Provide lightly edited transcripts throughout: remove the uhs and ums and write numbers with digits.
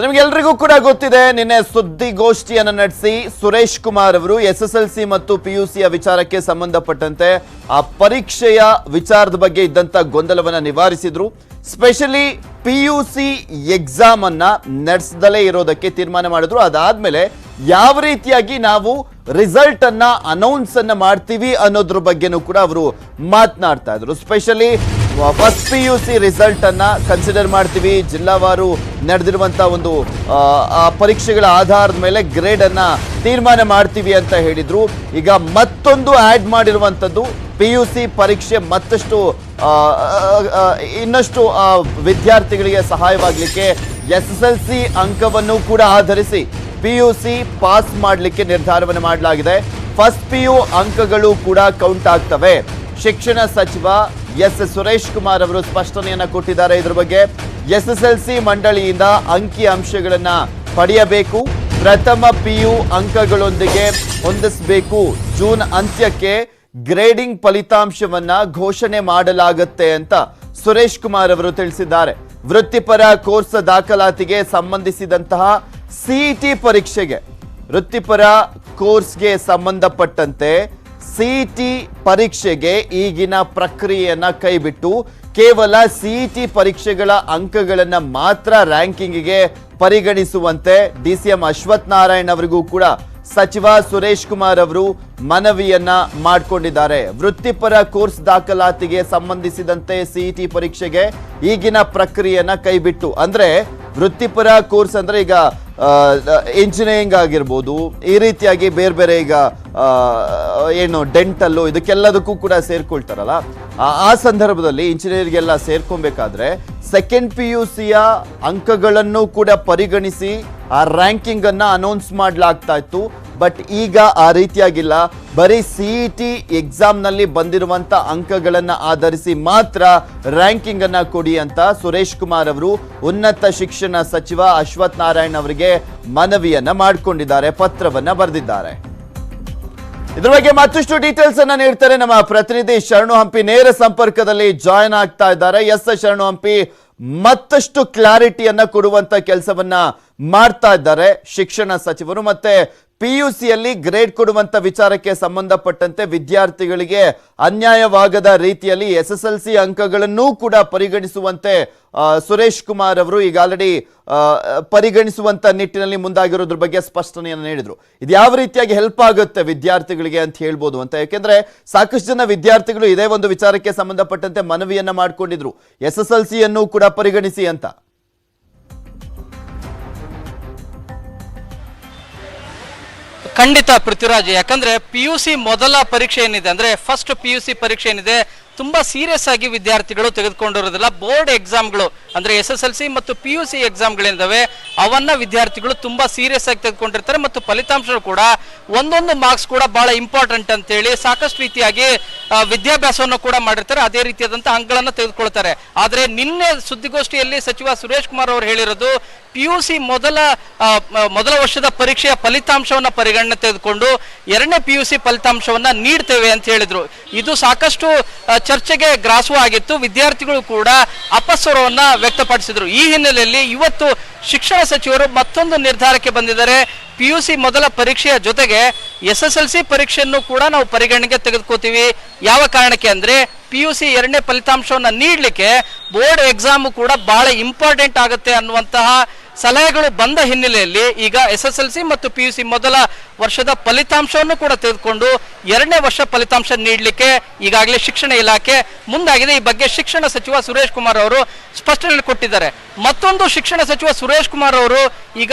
ನಿಮಗೆಲ್ಲರಿಗೂ ಕೂಡ ಗೊತ್ತಿದೆ ನಿನ್ನೆ ಸುದ್ದಿಗೋಷ್ಠಿಯನ್ನು ನಡೆಸಿ ಸುರೇಶ್ ಕುಮಾರ್ ಅವರು ಎಸ್ಎಸ್ಎಲ್ಸಿ ಮತ್ತು ಪಿಯುಸಿಯ ವಿಚಾರಕ್ಕೆ ಸಂಬಂಧಪಟ್ಟಂತೆ ಆ ಪರೀಕ್ಷೆಯ ವಿಚಾರದ ಬಗ್ಗೆ ಇದ್ದಂತ ಗೊಂದಲವನ್ನ ನಿವಾರಿಸಿದ್ರು. ಸ್ಪೆಷಲಿ ಪಿಯುಸಿ ಎಕ್ಸಾಮ್ ಅನ್ನ ನಡೆಸದಲೇ ಇರೋದಕ್ಕೆ ತೀರ್ಮಾನ ಮಾಡಿದ್ರು. ಅದಾದ್ಮೇಲೆ ಯಾವ ರೀತಿಯಾಗಿ ನಾವು ರಿಸಲ್ಟ್ ಅನ್ನ ಅನೌನ್ಸ್ ಅನ್ನ ಮಾಡ್ತೀವಿ ಅನ್ನೋದ್ರ ಬಗ್ಗೆನೂ ಕೂಡ ಅವರು ಮಾತನಾಡ್ತಾ ಇದ್ರು. ಸ್ಪೆಷಲಿ ಫಸ್ಟ್ ಪಿಯುಸಿ ರಿಸಲ್ಟ್ ಅನ್ನ ಕನ್ಸಿಡರ್ ಮಾಡ್ತೀವಿ, ಜಿಲ್ಲಾವಾರು ನಡೆದಿರುವಂತ ಒಂದು ಪರೀಕ್ಷೆಗಳ ಆಧಾರದ ಮೇಲೆ ಗ್ರೇಡ್ ಅನ್ನ ತೀರ್ಮಾನ ಮಾಡ್ತೀವಿ ಅಂತ ಹೇಳಿದ್ರು. ಈಗ ಮತ್ತೊಂದು ಆಡ್ ಮಾಡಿರುವಂತದ್ದು ಪಿಯುಸಿ ಪರೀಕ್ಷೆ ಮತ್ತಷ್ಟು ಇನ್ನಷ್ಟು ವಿದ್ಯಾರ್ಥಿಗಳಿಗೆ ಸಹಾಯವಾಗಲಿಕ್ಕೆ ಎಸ್ಎಸ್ಎಲ್ಸಿ ಅಂಕವನ್ನು ಕೂಡ ಆಧರಿಸಿ ಪಿಯುಸಿ ಪಾಸ್ ಮಾಡಲಿಕ್ಕೆ ನಿರ್ಧಾರವನ್ನು ಮಾಡಲಾಗಿದೆ. ಫಸ್ಟ್ ಪಿಯು ಅಂಕಗಳು ಕೂಡ ಕೌಂಟ್ ಆಗ್ತವೆ. ಶಿಕ್ಷಣ ಸಚಿವ ಎಸ್ ಸುರೇಶ್ ಕುಮಾರ್ ಅವರು ಸ್ಪಷ್ಟನೆಯನ್ನ ಕೊಟ್ಟಿದ್ದಾರೆ. ಇದ್ರ ಬಗ್ಗೆ ಎಸ್ಎಸ್ಎಲ್ಸಿ ಮಂಡಳಿಯಿಂದ ಅಂಕಿ ಅಂಶಗಳನ್ನ ಪಡೆಯಬೇಕು, ಪ್ರಥಮ ಪಿಯು ಅಂಕಗಳೊಂದಿಗೆ ಹೊಂದಿಸಬೇಕು. ಜೂನ್ ಅಂತ್ಯಕ್ಕೆ ಗ್ರೇಡಿಂಗ್ ಫಲಿತಾಂಶವನ್ನ ಘೋಷಣೆ ಮಾಡಲಾಗುತ್ತೆ ಅಂತ ಸುರೇಶ್ ಕುಮಾರ್ ಅವರು ತಿಳಿಸಿದ್ದಾರೆ. ವೃತ್ತಿಪರ ಕೋರ್ಸ್ ದಾಖಲಾತಿಗೆ ಸಂಬಂಧಿಸಿದಂತಹ ಸಿಇಟಿ ಪರೀಕ್ಷೆಗೆ, ವೃತ್ತಿಪರ ಕೋರ್ಸ್ಗೆ ಸಂಬಂಧಪಟ್ಟಂತೆ ಸಿಇಟಿ ಪರೀಕ್ಷೆಗೆ ಈಗಿನ ಪ್ರಕ್ರಿಯೆಯನ್ನ ಕೈಬಿಟ್ಟು ಕೇವಲ ಸಿಇಟಿ ಪರೀಕ್ಷೆಗಳ ಅಂಕಗಳನ್ನ ಮಾತ್ರ ರ್ಯಾಂಕಿಂಗ್ಗೆ ಪರಿಗಣಿಸುವಂತೆ ಡಿಸಿಎಂ ಅಶ್ವಥ್ ನಾರಾಯಣ್ ಅವರಿಗೂ ಕೂಡ ಸಚಿವ ಸುರೇಶ್ ಕುಮಾರ್ ಅವರು ಮನವಿಯನ್ನ ಮಾಡಿಕೊಂಡಿದ್ದಾರೆ. ವೃತ್ತಿಪರ ಕೋರ್ಸ್ ದಾಖಲಾತಿಗೆ ಸಂಬಂಧಿಸಿದಂತೆ ಸಿಇಟಿ ಪರೀಕ್ಷೆಗೆ ಈಗಿನ ಪ್ರಕ್ರಿಯೆಯನ್ನ ಕೈಬಿಟ್ಟು, ಅಂದ್ರೆ ವೃತ್ತಿಪರ ಕೋರ್ಸ್ ಅಂದ್ರೆ ಈಗ ಇಂಜಿನಿಯರಿಂಗ್ ಆಗಿರ್ಬೋದು, ಈ ರೀತಿಯಾಗಿ ಬೇರೆ ಬೇರೆ ಈಗ ಏನು ಡೆಂಟಲ್ಲು ಇದಕ್ಕೆಲ್ಲದಕ್ಕೂ ಕೂಡ ಸೇರ್ಕೊಳ್ತಾರಲ್ಲ, ಆ ಸಂದರ್ಭದಲ್ಲಿ ಇಂಜಿನಿಯರಿಂಗ್ ಸೇರ್ಕೊಬೇಕಾದ್ರೆ ಸೆಕೆಂಡ್ ಪಿಯುಸಿಯ ಅಂಕಗಳನ್ನು ಕೂಡ ಪರಿಗಣಿಸಿ ಆ ರ್ಯಾಂಕಿಂಗ್ ಅನ್ನ ಅನೌನ್ಸ್ ಮಾಡಲಾಗ್ತಾ ಇತ್ತು. ಬಟ್ ಈಗ ಆ ರೀತಿಯಾಗಿಲ್ಲ. ಬರೀ ಸಿಇಟಿ ಎಕ್ಸಾಮ್ ನಲ್ಲಿ ಬಂದಿರುವಂತ ಅಂಕಗಳನ್ನ ಆಧರಿಸಿ ಮಾತ್ರ ರ್ಯಾಂಕಿಂಗ್ ಅನ್ನ ಕೊಡಿ ಅಂತ ಸುರೇಶ್ ಕುಮಾರ್ ಅವರು ಉನ್ನತ ಶಿಕ್ಷಣ ಸಚಿವ ಅಶ್ವಥ್ ನಾರಾಯಣ್ ಅವರಿಗೆ ಮನವಿಯನ್ನ ಮಾಡಿಕೊಂಡಿದ್ದಾರೆ, ಪತ್ರವನ್ನ ಬರೆದಿದ್ದಾರೆ. ಇದ್ರ ಬಗ್ಗೆ ಮತ್ತಷ್ಟು ಡೀಟೇಲ್ಸ್ ಅನ್ನ ನೀಡ್ತಾರೆ ನಮ್ಮ ಪ್ರತಿನಿಧಿ ಶರಣು ಹಂಪಿ. ನೇರ ಸಂಪರ್ಕದಲ್ಲಿ ಜಾಯಿನ್ ಆಗ್ತಾ ಇದ್ದಾರೆ. ಎಸ್ ಶರಣು ಹಂಪಿ, ಮತ್ತಷ್ಟು ಕ್ಲಾರಿಟಿಯನ್ನ ಕೊಡುವಂತ ಕೆಲಸವನ್ನ ಮಾಡ್ತಾ ಇದ್ದಾರೆ ಶಿಕ್ಷಣ ಸಚಿವರು. ಮತ್ತೆ ಪಿಯುಸಿಯಲ್ಲಿ ಗ್ರೇಡ್ ಕೊಡುವಂತ ವಿಚಾರಕ್ಕೆ ಸಂಬಂಧಪಟ್ಟಂತೆ ವಿದ್ಯಾರ್ಥಿಗಳಿಗೆ ಅನ್ಯಾಯವಾಗದ ರೀತಿಯಲ್ಲಿ ಎಸ್ಎಸ್ಎಲ್ಸಿ ಅಂಕಗಳನ್ನೂ ಕೂಡ ಪರಿಗಣಿಸುವಂತೆ ಸುರೇಶ್ ಕುಮಾರ್ ಅವರು ಈಗ ಆಲ್ರೆಡಿ ಪರಿಗಣಿಸುವಂತ ನಿಟ್ಟಿನಲ್ಲಿ ಮುಂದಾಗಿರೋದ್ರ ಬಗ್ಗೆ ಸ್ಪಷ್ಟನೆಯನ್ನು ನೀಡಿದ್ರು. ಇದು ಯಾವ ರೀತಿಯಾಗಿ ಹೆಲ್ಪ್ ಆಗುತ್ತೆ ವಿದ್ಯಾರ್ಥಿಗಳಿಗೆ ಅಂತ ಹೇಳ್ಬೋದು ಅಂತ, ಯಾಕೆಂದ್ರೆ ಸಾಕಷ್ಟು ಜನ ವಿದ್ಯಾರ್ಥಿಗಳು ಇದೇ ಒಂದು ವಿಚಾರಕ್ಕೆ ಸಂಬಂಧಪಟ್ಟಂತೆ ಮನವಿಯನ್ನ ಮಾಡ್ಕೊಂಡಿದ್ರು, ಎಸ್ಎಸ್ಎಲ್ಸಿಯನ್ನು ಕೂಡ ಪರಿಗಣಿಸಿ ಅಂತ. ಖಂಡಿತ ಪೃಥ್ವಿರಾಜ್, ಯಾಕಂದ್ರೆ ಪಿಯುಸಿ ಮೊದಲ ಪರೀಕ್ಷೆ ಏನಿದೆ ಅಂದ್ರೆ ಫಸ್ಟ್ ಪಿಯುಸಿ ಪರೀಕ್ಷೆ ಏನಿದೆ ತುಂಬಾ ಸೀರಿಯಸ್ ಆಗಿ ವಿದ್ಯಾರ್ಥಿಗಳು ತೆಗೆದುಕೊಂಡಿರೋದಿಲ್ಲ. ಬೋರ್ಡ್ ಎಕ್ಸಾಮ್ಗಳು ಅಂದ್ರೆ ಎಸ್ಎಸ್ಎಲ್ಸಿ ಮತ್ತು ಪಿಯುಸಿ ಎಕ್ಸಾಮ್ಗಳಿದ್ದಾವೆ, ಅವನ್ನ ವಿದ್ಯಾರ್ಥಿಗಳು ತುಂಬಾ ಸೀರಿಯಸ್ ಆಗಿ ತೆಗೆದುಕೊಂಡಿರ್ತಾರೆ. ಮತ್ತು ಫಲಿತಾಂಶ ಕೂಡ ಒಂದೊಂದು ಮಾರ್ಕ್ಸ್ ಕೂಡ ಬಹಳ ಇಂಪಾರ್ಟೆಂಟ್ ಅಂತ ಹೇಳಿ ಸಾಕಷ್ಟು ರೀತಿಯಾಗಿ ವಿದ್ಯಾಭ್ಯಾಸವನ್ನು ಕೂಡ ಮಾಡಿರ್ತಾರೆ, ಅದೇ ರೀತಿಯಾದಂತಹ ಅಂಕಗಳನ್ನು ತೆಗೆದುಕೊಳ್ತಾರೆ. ಆದ್ರೆ ನಿನ್ನೆ ಸುದ್ದಿಗೋಷ್ಠಿಯಲ್ಲಿ ಸಚಿವ ಸುರೇಶ್ ಕುಮಾರ್ ಅವರು ಹೇಳಿರೋದು ಪಿಯುಸಿ ಮೊದಲ ವರ್ಷದ ಪರೀಕ್ಷೆಯ ಫಲಿತಾಂಶವನ್ನ ಪರಿಗಣನೆ ತೆಗೆದುಕೊಂಡು ಎರಡನೇ ಪಿಯುಸಿ ಫಲಿತಾಂಶವನ್ನ ನೀಡ್ತೇವೆ ಅಂತ ಹೇಳಿದ್ರು. ಇದು ಸಾಕಷ್ಟು ಚರ್ಚೆಗೆ ಗ್ರಾಸವಾಗಿತ್ತು. ವಿದ್ಯಾರ್ಥಿಗಳು ಕೂಡ ಅಪಸ್ವರವನ್ನ ವ್ಯಕ್ತಪಡಿಸಿದ್ರು. ಈ ಹಿನ್ನೆಲೆಯಲ್ಲಿ ಇವತ್ತು ಶಿಕ್ಷಣ ಸಚಿವರು ಮತ್ತೊಂದು ನಿರ್ಧಾರಕ್ಕೆ ಬಂದಿದ್ದಾರೆ. ಪಿಯುಸಿ ಮೊದಲ ಪರೀಕ್ಷೆಯ ಜೊತೆಗೆ ಎಸ್ಎಸ್ಎಲ್ಸಿ ಪರೀಕ್ಷೆಯನ್ನು ಕೂಡ ನಾವು ಪರಿಗಣನೆಗೆ ತೆಗೆದುಕೋತೀವಿ. ಯಾವ ಕಾರಣಕ್ಕೆ ಅಂದ್ರೆ ಪಿಯುಸಿ ಎರಡನೇ ಫಲಿತಾಂಶವನ್ನ ನೀಡಲಿಕ್ಕೆ ಬೋರ್ಡ್ ಎಕ್ಸಾಮ್ ಕೂಡ ಬಹಳ ಇಂಪಾರ್ಟೆಂಟ್ ಆಗುತ್ತೆ ಅನ್ನುವಂತಹ ಸಲಹೆಗಳು ಬಂದ ಹಿನ್ನೆಲೆಯಲ್ಲಿ ಈಗ ಎಸ್ಎಸ್ಎಲ್ಸಿ ಮತ್ತು ಪಿಯುಸಿ ಮೊದಲ ವರ್ಷದ ಫಲಿತಾಂಶವನ್ನು ಕೂಡ ತೆಗೆದುಕೊಂಡು ಎರಡನೇ ವರ್ಷ ಫಲಿತಾಂಶ ನೀಡಲಿಕ್ಕೆ ಈಗಾಗಲೇ ಶಿಕ್ಷಣ ಇಲಾಖೆ ಮುಂದಾಗಿದೆ. ಈ ಬಗ್ಗೆ ಶಿಕ್ಷಣ ಸಚಿವ ಸುರೇಶ್ ಕುಮಾರ್ ಅವರು ಸ್ಪಷ್ಟನೆ ಕೊಟ್ಟಿದ್ದಾರೆ. ಮತ್ತೊಂದು ಶಿಕ್ಷಣ ಸಚಿವ ಸುರೇಶ್ ಕುಮಾರ್ ಅವರು ಈಗ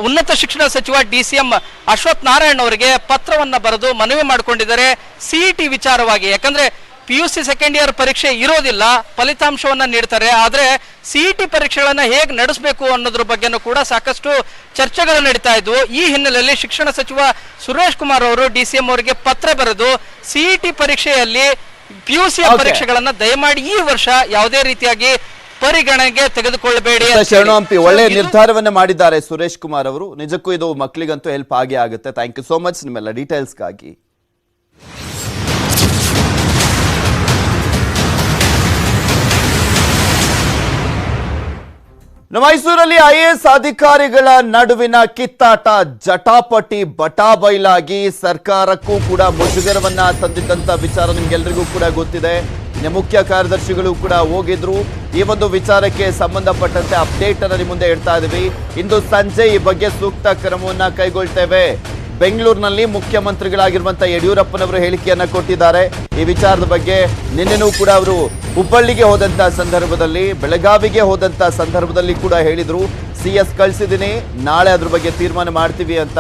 ಉನ್ನತ ಶಿಕ್ಷಣ ಸಚಿವ ಡಿಸಿಎಂ ಅಶ್ವಥ್ ನಾರಾಯಣ್ ಅವರಿಗೆ ಪತ್ರವನ್ನ ಬರೆದು ಮನವಿ ಮಾಡಿಕೊಂಡಿದ್ದಾರೆ ಸಿಇಟಿ ವಿಚಾರವಾಗಿ. ಯಾಕಂದ್ರೆ ಪಿಯುಸಿ ಸೆಕೆಂಡ್ ಇಯರ್ ಪರೀಕ್ಷೆ ಇರೋದಿಲ್ಲ, ಫಲಿತಾಂಶವನ್ನ ನೀಡ್ತಾರೆ. ಆದ್ರೆ ಸಿಇಟಿ ಪರೀಕ್ಷೆಗಳನ್ನ ಹೇಗೆ ನಡೆಸಬೇಕು ಅನ್ನೋದ್ರ ಬಗ್ಗೆನೂ ಕೂಡ ಸಾಕಷ್ಟು ಚರ್ಚೆಗಳು ನಡೀತಾ ಇದ್ವು. ಈ ಹಿನ್ನೆಲೆಯಲ್ಲಿ ಶಿಕ್ಷಣ ಸಚಿವ ಸುರೇಶ್ ಕುಮಾರ್ ಅವರು ಡಿಸಿಎಂ ಅವರಿಗೆ ಪತ್ರ ಬರೆದು ಸಿಇಟಿ ಪರೀಕ್ಷೆಯಲ್ಲಿ ಪಿಯುಸಿಯ ಪರೀಕ್ಷೆಗಳನ್ನ ದಯಮಾಡಿ ಈ ವರ್ಷ ಯಾವುದೇ ರೀತಿಯಾಗಿ ಪರಿಗಣನೆಗೆ ತೆಗೆದುಕೊಳ್ಳಬೇಡಿ. ಶರಣು ಹಂಪಿ ಒಳ್ಳೆ ನಿರ್ಧಾರವನ್ನ ಮಾಡಿದ್ದಾರೆ ಸುರೇಶ್ ಕುಮಾರ್ ಅವರು. ನಿಜಕ್ಕೂ ಇದು ಮಕ್ಕಳಿಗಂತೂ ಹೆಲ್ಪ್ ಆಗೇ ಆಗುತ್ತೆ. ಥ್ಯಾಂಕ್ ಯು ಸೋ ಮಚ್ ನಿಮ್ಮೆಲ್ಲ ಡೀಟೇಲ್ಸ್ಗಾಗಿ. ಮೈಸೂರಲ್ಲಿ ಐಎಎಸ್ ಅಧಿಕಾರಿಗಳ ನಡುವಿನ ಕಿತ್ತಾಟ ಜಟಾಪಟಿ ಬಟಾಬೈಲಾಗಿ ಸರ್ಕಾರಕ್ಕೂ ಕೂಡ ಮುಜುಗರವನ್ನ ತಂದಿದ್ದಂತ ವಿಚಾರ ನಿಮ್ಗೆಲ್ರಿಗೂ ಕೂಡ ಗೊತ್ತಿದೆ. ಮುಖ್ಯ ಕಾರ್ಯದರ್ಶಿಗಳು ಕೂಡ ಹೋಗಿದ್ರು. ಈ ಒಂದು ವಿಚಾರಕ್ಕೆ ಸಂಬಂಧಪಟ್ಟಂತೆ ಅಪ್ಡೇಟ್ ಅನ್ನು ನಿಮ್ಮ ಮುಂದೆ ಇಡ್ತಾ ಇದೀವಿ. ಇಂದು ಸಂಜೆ ಈ ಬಗ್ಗೆ ಸೂಕ್ತ ಕ್ರಮವನ್ನ ಕೈಗೊಳ್ತೇವೆ. ಬೆಂಗಳೂರಿನಲ್ಲಿ ಮುಖ್ಯಮಂತ್ರಿಗಳಾಗಿರುವಂತಹ ಯಡಿಯೂರಪ್ಪನವರು ಹೇಳಿಕೆಯನ್ನ ಕೊಟ್ಟಿದ್ದಾರೆ. ಈ ವಿಚಾರದ ಬಗ್ಗೆ ನಿನ್ನೆನೂ ಕೂಡ ಅವರು ಹುಬ್ಬಳ್ಳಿಗೆ ಹೋದಂತ ಸಂದರ್ಭದಲ್ಲಿ, ಬೆಳಗಾವಿಗೆ ಹೋದಂತ ಸಂದರ್ಭದಲ್ಲಿ ಕೂಡ ಹೇಳಿದ್ರು, CS ಕಳಿಸಿದ್ದೀನಿ, ನಾಳೆ ಅದ್ರ ಬಗ್ಗೆ ತೀರ್ಮಾನ ಮಾಡ್ತೀವಿ ಅಂತ.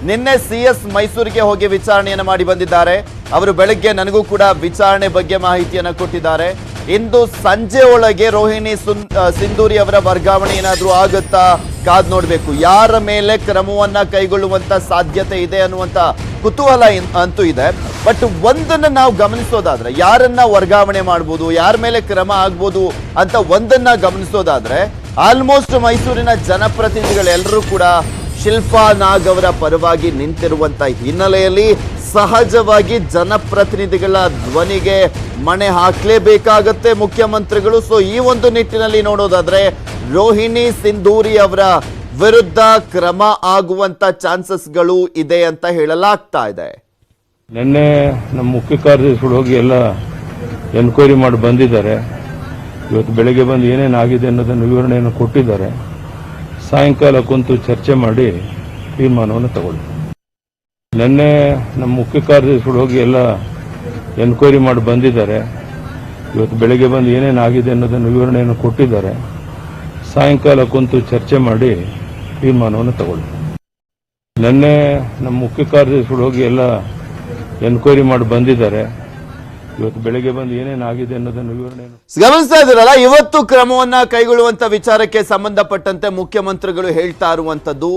ನಿನ್ನೆ CS ಮೈಸೂರಿಗೆ ಹೋಗಿ ವಿಚಾರಣೆಯನ್ನ ಮಾಡಿ ಬಂದಿದ್ದಾರೆ. ಅವರು ಬೆಳಗ್ಗೆ ನನಗೂ ಕೂಡ ವಿಚಾರಣೆ ಬಗ್ಗೆ ಮಾಹಿತಿಯನ್ನ ಕೊಟ್ಟಿದ್ದಾರೆ. ಇಂದು ಸಂಜೆ ಒಳಗೆ ರೋಹಿಣಿ ಸಿಂಧೂರಿ ಅವರ ವರ್ಗಾವಣೆ ಏನಾದ್ರೂ ಆಗುತ್ತಾ ಕಾದ್ ನೋಡ್ಬೇಕು. ಯಾರ ಮೇಲೆ ಕ್ರಮವನ್ನ ಕೈಗೊಳ್ಳುವಂತ ಸಾಧ್ಯತೆ ಇದೆ ಅನ್ನುವಂತ ಕುತೂಹಲ ಅಂತೂ ಇದೆ. ಬಟ್ ಒಂದನ್ನ ನಾವು ಗಮನಿಸೋದಾದ್ರೆ, ಯಾರನ್ನ ವರ್ಗಾವಣೆ ಮಾಡ್ಬೋದು, ಯಾರ ಮೇಲೆ ಕ್ರಮ ಆಗ್ಬೋದು ಅಂತ ಒಂದನ್ನ ಗಮನಿಸೋದಾದ್ರೆ, ಆಲ್ಮೋಸ್ಟ್ ಮೈಸೂರಿನ ಜನಪ್ರತಿನಿಧಿಗಳೆಲ್ಲರೂ ಕೂಡ ಶಿಲ್ಪಾ ನಾಗ್ ಅವರ ಪರವಾಗಿ ನಿಂತಿರುವಂತ ಹಿನ್ನೆಲೆಯಲ್ಲಿ ಸಹಜವಾಗಿ ಜನಪ್ರತಿನಿಧಿಗಳ ಧ್ವನಿಗೆ ಮಣೆ ಹಾಕಲೇಬೇಕಾಗತ್ತೆ ಮುಖ್ಯಮಂತ್ರಿಗಳು. ಸೊ ಈ ಒಂದು ನಿಟ್ಟಿನಲ್ಲಿ ನೋಡೋದಾದ್ರೆ ರೋಹಿಣಿ ಸಿಂಧೂರಿ ಅವರ ವಿರುದ್ಧ ಕ್ರಮ ಆಗುವಂತ ಚಾನ್ಸಸ್ಗಳು ಇದೆ ಅಂತ ಹೇಳಲಾಗ್ತಾ ಇದೆ. ನಿನ್ನೆ ನಮ್ಮ ಮುಖ್ಯ ಕಾರ್ಯದರ್ಶಿಗಳು ಹೋಗಿ ಎಲ್ಲ ಎನ್ಕ್ವೈರಿ ಮಾಡಿ ಬಂದಿದ್ದಾರೆ. ಇವತ್ತು ಬೆಳಗ್ಗೆ ಬಂದು ಏನೇನಾಗಿದೆ ಅನ್ನೋದನ್ನು ವಿವರಣೆಯನ್ನು ಕೊಟ್ಟಿದ್ದಾರೆ. ಸಾಯಂಕಾಲ ಕುಂತು ಚರ್ಚೆ ಮಾಡಿ ತೀರ್ಮಾನವನ್ನು ತಗೊಳ್ಳಿ. ನಿನ್ನೆ ನಮ್ಮ ಮುಖ್ಯ ಕಾರ್ಯದರ್ಶಿಗಳು ಹೋಗಿ ಎಲ್ಲ ಎನ್ಕ್ವೈರಿ ಮಾಡಿ ಬಂದಿದ್ದಾರೆ. ಇವತ್ತು ಬೆಳಗ್ಗೆ ಬಂದು ಏನೇನಾಗಿದೆ ಅನ್ನೋದನ್ನು ವಿವರಣೆಯನ್ನು ಕೊಟ್ಟಿದ್ದಾರೆ. ಸಾಯಂಕಾಲ ಕುಂತು ಚರ್ಚೆ ಮಾಡಿ ತೀರ್ಮಾನವನ್ನು ತಗೊಳ್ಳಿ. ನಿನ್ನೆ ನಮ್ಮ ಮುಖ್ಯ ಕಾರ್ಯದರ್ಶಿಗಳು ಹೋಗಿ ಎಲ್ಲ ಎನ್ಕ್ವೈರಿ ಮಾಡಿ ಬಂದಿದ್ದಾರೆ. ಇವತ್ತು ಬೆಳಗ್ಗೆ ಬಂದು ಏನೇನಾಗಿದೆ ಅನ್ನೋದನ್ನು ವಿವರಣೆಯನ್ನು ಗಮನಿಸ್ತಾ ಇದ್ದೀರಲ್ಲ. ಇವತ್ತು ಕ್ರಮವನ್ನ ಕೈಗೊಳ್ಳುವಂತ ವಿಚಾರಕ್ಕೆ ಸಂಬಂಧಪಟ್ಟಂತೆ ಮುಖ್ಯಮಂತ್ರಿಗಳು ಹೇಳ್ತಾ ಇರುವಂತದ್ದು,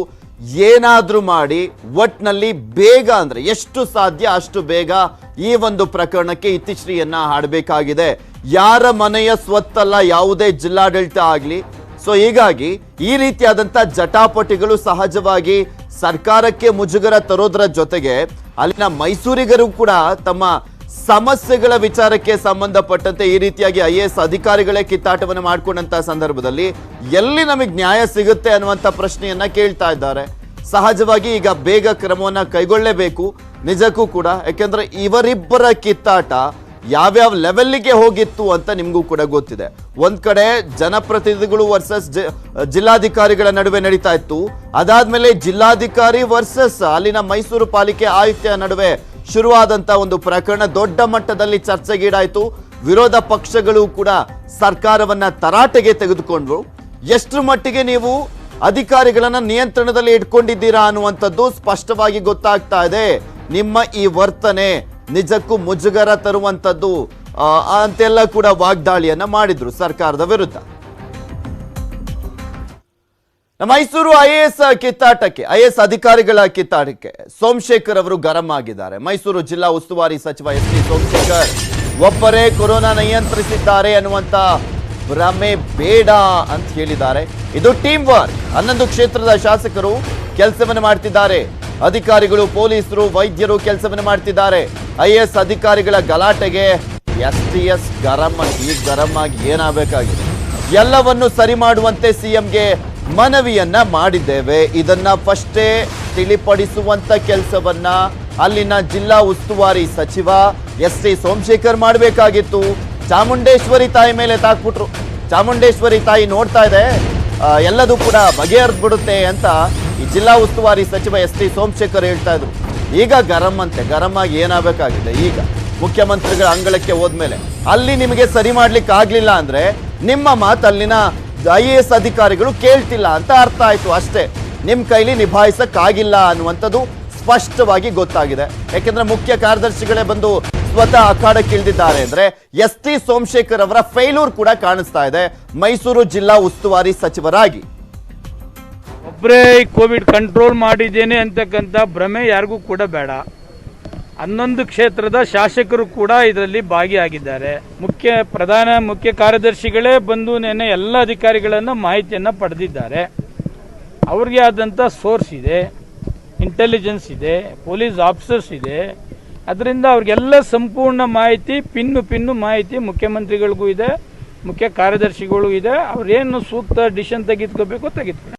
ಏನಾದ್ರೂ ಮಾಡಿ ಒಟ್ನಲ್ಲಿ ಬೇಗ, ಅಂದ್ರೆ ಎಷ್ಟು ಸಾಧ್ಯ ಅಷ್ಟು ಬೇಗ ಈ ಒಂದು ಪ್ರಕರಣಕ್ಕೆ ಇತಿಶ್ರೀಯನ್ನ ಹಾಡಬೇಕಾಗಿದೆ. ಯಾರ ಮನೆಯ ಸ್ವತ್ತಲ್ಲ ಯಾವುದೇ ಜಿಲ್ಲಾಡಳಿತ ಆಗ್ಲಿ. ಸೊ ಹೀಗಾಗಿ ಈ ರೀತಿಯಾದಂತ ಜಟಾಪಟಿಗಳು ಸಹಜವಾಗಿ ಸರ್ಕಾರಕ್ಕೆ ಮುಜುಗರ ತರೋದ್ರ ಜೊತೆಗೆ ಅಲ್ಲಿನ ಮೈಸೂರಿಗರು ಕೂಡ ತಮ್ಮ ಸಮಸ್ಯೆಗಳ ವಿಚಾರಕ್ಕೆ ಸಂಬಂಧಪಟ್ಟಂತೆ ಈ ರೀತಿಯಾಗಿ IAS ಅಧಿಕಾರಿಗಳೇ ಕಿತ್ತಾಟವನ್ನು ಮಾಡಿಕೊಂಡಂತ ಸಂದರ್ಭದಲ್ಲಿ ಎಲ್ಲಿ ನಮಗೆ ನ್ಯಾಯ ಸಿಗುತ್ತೆ ಅನ್ನುವಂತ ಪ್ರಶ್ನೆಯನ್ನ ಕೇಳ್ತಾ ಇದ್ದಾರೆ. ಸಹಜವಾಗಿ ಈಗ ಬೇಗ ಕ್ರಮವನ್ನ ಕೈಗೊಳ್ಳಲೇಬೇಕು ನಿಜಕ್ಕೂ ಕೂಡ. ಯಾಕೆಂದ್ರೆ ಇವರಿಬ್ಬರ ಕಿತ್ತಾಟ ಯಾವ್ಯಾವ ಲೆವೆಲ್ಗೆ ಹೋಗಿತ್ತು ಅಂತ ನಿಮಗೂ ಕೂಡ ಗೊತ್ತಿದೆ. ಒಂದ್ ಕಡೆ ಜನಪ್ರತಿನಿಧಿಗಳು ವರ್ಸಸ್ ಜಿಲ್ಲಾಧಿಕಾರಿಗಳ ನಡುವೆ ನಡೀತಾ ಇತ್ತು. ಅದಾದ್ಮೇಲೆ ಜಿಲ್ಲಾಧಿಕಾರಿ ವರ್ಸಸ್ ಅಲ್ಲಿನ ಮೈಸೂರು ಪಾಲಿಕೆ ಆಯುಕ್ತರ ನಡುವೆ ಶುರುವಾದಂತ ಒಂದು ಪ್ರಕರಣ ದೊಡ್ಡ ಮಟ್ಟದಲ್ಲಿ ಚರ್ಚೆಗೀಡಾಯಿತು. ವಿರೋಧ ಪಕ್ಷಗಳು ಕೂಡ ಸರ್ಕಾರವನ್ನ ತರಾಟೆಗೆ ತೆಗೆದುಕೊಂಡ್ರು. ಎಷ್ಟು ಮಟ್ಟಿಗೆ ನೀವು ಅಧಿಕಾರಿಗಳನ್ನ ನಿಯಂತ್ರಣದಲ್ಲಿ ಇಟ್ಕೊಂಡಿದ್ದೀರಾ ಅನ್ನುವಂಥದ್ದು ಸ್ಪಷ್ಟವಾಗಿ ಗೊತ್ತಾಗ್ತಾ ಇದೆ. ನಿಮ್ಮ ಈ ವರ್ತನೆ ನಿಜಕ್ಕೂ ಮುಜುಗರ ತರುವಂತದ್ದು ಅಂತೆಲ್ಲ ಕೂಡ ವಾಗ್ದಾಳಿಯನ್ನ ಮಾಡಿದ್ರು ಸರ್ಕಾರದ ವಿರುದ್ಧ. ಮೈಸೂರು IAS ಕಿತ್ತಾಟಕ್ಕೆ, IAS ಅಧಿಕಾರಿಗಳ ಕಿತ್ತಾಟಕ್ಕೆ ಸೋಮಶೇಖರ್ ಅವರು ಗರಂ ಆಗಿದ್ದಾರೆ. ಮೈಸೂರು ಜಿಲ್ಲಾ ಉಸ್ತುವಾರಿ ಸಚಿವ SP ಸೋಮಶೇಖರ್ ಒಬ್ಬರೇ ಕೊರೋನಾ ನಿಯಂತ್ರಿಸಿದ್ದಾರೆ ಅನ್ನುವಂತ ಭ್ರಮೆ ಬೇಡ ಅಂತ ಹೇಳಿದ್ದಾರೆ. ಇದು ಟೀಮ್ ವರ್ಕ್. 11 ಕ್ಷೇತ್ರದ ಶಾಸಕರು ಕೆಲಸವನ್ನು ಮಾಡ್ತಿದ್ದಾರೆ. ಅಧಿಕಾರಿಗಳು, ಪೊಲೀಸರು, ವೈದ್ಯರು ಕೆಲಸವನ್ನು ಮಾಡ್ತಿದ್ದಾರೆ. IAS ಅಧಿಕಾರಿಗಳ ಗಲಾಟೆಗೆ STS ಗರಂ ಆಗಿ ಏನಾಗಬೇಕಾಗಿದೆ, ಎಲ್ಲವನ್ನು ಸರಿ ಮಾಡುವಂತೆ CMಗೆ ಮನವಿಯನ್ನ ಮಾಡಿದ್ದೇವೆ. ಇದನ್ನ ಫಸ್ಟೇ ತಿಳಿಪಡಿಸುವಂತ ಕೆಲಸವನ್ನ ಅಲ್ಲಿನ ಜಿಲ್ಲಾ ಉಸ್ತುವಾರಿ ಸಚಿವ SP ಸೋಮಶೇಖರ್ ಮಾಡಬೇಕಾಗಿತ್ತು. ಚಾಮುಂಡೇಶ್ವರಿ ತಾಯಿ ಮೇಲೆ ತಾಕ್ಬಿಟ್ರು. ಚಾಮುಂಡೇಶ್ವರಿ ತಾಯಿ ನೋಡ್ತಾ ಇದೆ, ಎಲ್ಲದೂ ಕೂಡ ಬಗೆಹರಿದು ಬಿಡುತ್ತೆ ಅಂತ ಈ ಜಿಲ್ಲಾ ಉಸ್ತುವಾರಿ ಸಚಿವ SP ಸೋಮಶೇಖರ್ ಹೇಳ್ತಾ ಇದ್ರು. ಈಗ ಗರಂ ಆಗಿ ಏನಾಗಬೇಕಾಗಿದೆ, ಈಗ ಮುಖ್ಯಮಂತ್ರಿಗಳ ಅಂಗಳಕ್ಕೆ ಹೋದ್ಮೇಲೆ ಅಲ್ಲಿ ನಿಮಗೆ ಸರಿ ಮಾಡ್ಲಿಕ್ಕೆ ಆಗ್ಲಿಲ್ಲ ಅಂದ್ರೆ ನಿಮ್ಮ ಮಾತು ಅಲ್ಲಿನ IAS ಅಧಿಕಾರಿಗಳು ಕೇಳ್ತಿಲ್ಲ ಅಂತ ಅರ್ಥ ಆಯ್ತು ಅಷ್ಟೇ. ನಿಮ್ ಕೈಲಿ ನಿಭಾಯಿಸಕ್ಕಾಗಿಲ್ಲ ಅನ್ನುವಂಥದ್ದು ಸ್ಪಷ್ಟವಾಗಿ ಗೊತ್ತಾಗಿದೆ. ಯಾಕೆಂದ್ರೆ ಮುಖ್ಯ ಕಾರ್ಯದರ್ಶಿಗಳೇ ಬಂದು ಸ್ವತಃ ಅಖಾಡಕ್ಕೆ ಇಳಿದಿದ್ದಾರೆ ಅಂದ್ರೆ SP ಸೋಮಶೇಖರ್ ಅವರ ಫೇಲ್ಯೂರ್ ಕೂಡ ಕಾಣಿಸ್ತಾ ಇದೆ ಮೈಸೂರು ಜಿಲ್ಲಾ ಉಸ್ತುವಾರಿ ಸಚಿವರಾಗಿ. ಒಬ್ಬರೇ ಕೋವಿಡ್ ಕಂಟ್ರೋಲ್ ಮಾಡಿದ್ದೇನೆ ಅಂತಕ್ಕಂಥ ಭ್ರಮೆ ಯಾರಿಗೂ ಕೂಡ ಬೇಡ. 11 ಕ್ಷೇತ್ರದ ಶಾಸಕರು ಕೂಡ ಇದರಲ್ಲಿ ಭಾಗಿಯಾಗಿದ್ದಾರೆ. ಪ್ರಧಾನ ಮುಖ್ಯ ಕಾರ್ಯದರ್ಶಿಗಳೇ ಬಂದು ನೆನ್ನೆ ಎಲ್ಲ ಅಧಿಕಾರಿಗಳನ್ನು ಮಾಹಿತಿಯನ್ನು ಪಡೆದಿದ್ದಾರೆ. ಅವ್ರಿಗೆ ಆದಂಥ ಸೋರ್ಸ್ ಇದೆ, ಇಂಟೆಲಿಜೆನ್ಸ್ ಇದೆ, ಪೊಲೀಸ್ ಆಫೀಸರ್ಸ್ ಇದೆ. ಅದರಿಂದ ಅವ್ರಿಗೆಲ್ಲ ಸಂಪೂರ್ಣ ಮಾಹಿತಿ, ಪಿನ್ನು ಮಾಹಿತಿ ಮುಖ್ಯಮಂತ್ರಿಗಳಿಗೂ ಇದೆ, ಮುಖ್ಯ ಕಾರ್ಯದರ್ಶಿಗಳು ಇದೆ, ಅವ್ರೇನು ಸೂಕ್ತ ಡಿಸಿಷನ್ ತೆಗೆದುಕೋಬೇಕು ತೆಗೆದುಕೊಂಡು.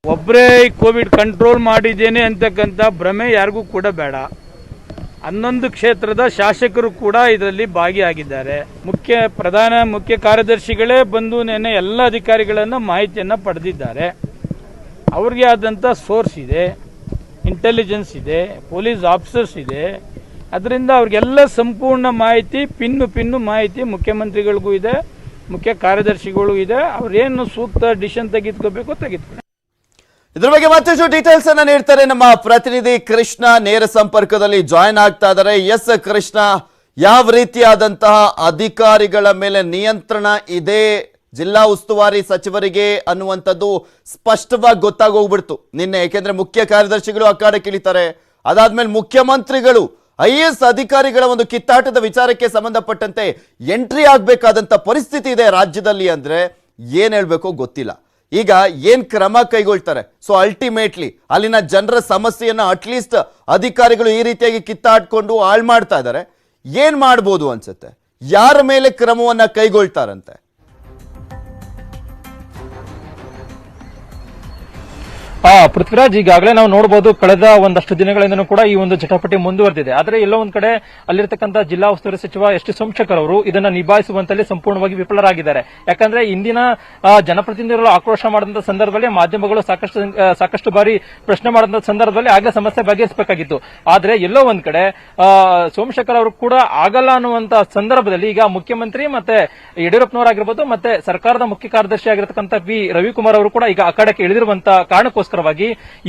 ಒಬ್ಬರೇ ಕೋವಿಡ್ ಕಂಟ್ರೋಲ್ ಮಾಡಿದ್ದೇನೆ ಅಂತಕ್ಕಂಥ ಭ್ರಮೆ ಯಾರಿಗೂ ಕೂಡ ಬೇಡ. 11 ಕ್ಷೇತ್ರದ ಶಾಸಕರು ಕೂಡ ಇದರಲ್ಲಿ ಭಾಗಿಯಾಗಿದ್ದಾರೆ. ಮುಖ್ಯ ಕಾರ್ಯದರ್ಶಿಗಳೇ ಬಂದು ನೆನ್ನೆ ಎಲ್ಲ ಅಧಿಕಾರಿಗಳನ್ನು ಮಾಹಿತಿಯನ್ನು ಪಡೆದಿದ್ದಾರೆ. ಅವ್ರಿಗೆ ಆದಂಥ ಸೋರ್ಸ್ ಇದೆ, ಇಂಟೆಲಿಜೆನ್ಸ್ ಇದೆ, ಪೊಲೀಸ್ ಆಫೀಸರ್ಸ್ ಇದೆ. ಅದರಿಂದ ಅವ್ರಿಗೆಲ್ಲ ಸಂಪೂರ್ಣ ಮಾಹಿತಿ ಪಿನ್ನು ಮಾಹಿತಿ ಮುಖ್ಯಮಂತ್ರಿಗಳಿಗೂ ಇದೆ, ಮುಖ್ಯ ಕಾರ್ಯದರ್ಶಿಗಳು ಇದೆ. ಅವ್ರೇನು ಸೂಕ್ತ ಡಿಸಿಷನ್ ತೆಗೆದುಕೋಬೇಕು ತೆಗೆದುಕೊಂಡು. ಇದ್ರ ಬಗ್ಗೆ ಮತ್ತಷ್ಟು ಡೀಟೇಲ್ಸ್ ಅನ್ನ ನೀಡ್ತಾರೆ ನಮ್ಮ ಪ್ರತಿನಿಧಿ ಕೃಷ್ಣ, ನೇರ ಸಂಪರ್ಕದಲ್ಲಿ ಜಾಯ್ನ್ ಆಗ್ತಾ ಇದ್ದಾರೆ. ಎಸ್ ಕೃಷ್ಣ, ಯಾವ ರೀತಿಯಾದಂತಹ ಅಧಿಕಾರಿಗಳ ಮೇಲೆ ನಿಯಂತ್ರಣ ಇದೆ ಜಿಲ್ಲಾ ಉಸ್ತುವಾರಿ ಸಚಿವರಿಗೆ ಅನ್ನುವಂಥದ್ದು ಸ್ಪಷ್ಟವಾಗಿ ಗೊತ್ತಾಗೋಗ್ಬಿಡ್ತು ನಿನ್ನೆ. ಯಾಕೆಂದ್ರೆ ಮುಖ್ಯ ಕಾರ್ಯದರ್ಶಿಗಳು ಅಖಾಡಕ್ಕೆ ಇಳಿತಾರೆ, ಅದಾದ್ಮೇಲೆ ಮುಖ್ಯಮಂತ್ರಿಗಳು IAS ಅಧಿಕಾರಿಗಳ ಒಂದು ಕಿತ್ತಾಟದ ವಿಚಾರಕ್ಕೆ ಸಂಬಂಧಪಟ್ಟಂತೆ ಎಂಟ್ರಿ ಆಗ್ಬೇಕಾದಂತ ಪರಿಸ್ಥಿತಿ ಇದೆ ರಾಜ್ಯದಲ್ಲಿ. ಅಂದ್ರೆ ಏನ್ ಹೇಳ್ಬೇಕೋ ಗೊತ್ತಿಲ್ಲ. ಈಗ ಏನ್ ಕ್ರಮ ಕೈಗೊಳ್ತಾರೆ? ಸೊ ಅಲ್ಟಿಮೇಟ್ಲಿ ಅಲ್ಲಿನ ಜನರ ಸಮಸ್ಯೆಯನ್ನ ಅಟ್ಲೀಸ್ಟ್ ಅಧಿಕಾರಿಗಳು ಈ ರೀತಿಯಾಗಿ ಕಿತ್ತಾಡ್ಕೊಂಡು ಹಾಳು ಮಾಡ್ತಾ ಇದ್ದಾರೆ. ಏನ್ ಮಾಡ್ಬೋದು ಅನ್ಸುತ್ತೆ? ಯಾರ ಮೇಲೆ ಕ್ರಮವನ್ನ ಕೈಗೊಳ್ತಾರಂತೆ? ಪೃಥ್ವಿರಾಜ್, ಈಗಾಗಲೇ ನಾವು ನೋಡಬಹುದು ಕಳೆದ ಒಂದಷ್ಟು ದಿನಗಳಿಂದನೂ ಕೂಡ ಈ ಒಂದು ಚಟಪಟಿ ಮುಂದುವರೆದಿದೆ. ಆದ್ರೆ ಎಲ್ಲೋ ಒಂದ್ ಕಡೆ ಅಲ್ಲಿರ್ತಕ್ಕಂಥ ಜಿಲ್ಲಾ ಉಸ್ತುವಾರಿ ಸಚಿವ ಎಸ್ ಟಿ ಸೋಮಶೇಖರ್ ಅವರು ಇದನ್ನ ನಿಭಾಯಿಸುವಂತಲ್ಲಿ ಸಂಪೂರ್ಣವಾಗಿ ವಿಫಲರಾಗಿದ್ದಾರೆ. ಯಾಕಂದ್ರೆ ಇಂದಿನ ಜನಪ್ರತಿನಿಧಿಗಳು ಆಕ್ರೋಶ ಮಾಡಿದಂತ ಸಂದರ್ಭದಲ್ಲಿ ಮಾಧ್ಯಮಗಳು ಸಾಕಷ್ಟು ಬಾರಿ ಪ್ರಶ್ನೆ ಮಾಡಿದಂತ ಸಂದರ್ಭದಲ್ಲಿ ಆಗಲೇ ಸಮಸ್ಯೆ ಬಗೆಹರಿಸಬೇಕಾಗಿತ್ತು. ಆದ್ರೆ ಎಲ್ಲೋ ಒಂದ್ ಕಡೆ ಸೋಮಶೇಖರ್ ಅವರು ಕೂಡ ಆಗಲ್ಲ ಅನ್ನುವಂತ ಸಂದರ್ಭದಲ್ಲಿ ಈಗ ಮುಖ್ಯಮಂತ್ರಿ ಮತ್ತೆ ಯಡಿಯೂರಪ್ಪನವರಾಗಿರ್ಬೋದು ಮತ್ತೆ ಸರ್ಕಾರದ ಮುಖ್ಯ ಕಾರ್ಯದರ್ಶಿ ಆಗಿರತಕ್ಕಂಥ ವಿ ರವಿಕುಮಾರ್ ಅವರು ಕೂಡ ಈಗ ಅಖಾಡಕ್ಕೆ ಇಳಿದಿರುವಂತ ಕಾರಣಕ್ಕೋಸ್ಕರ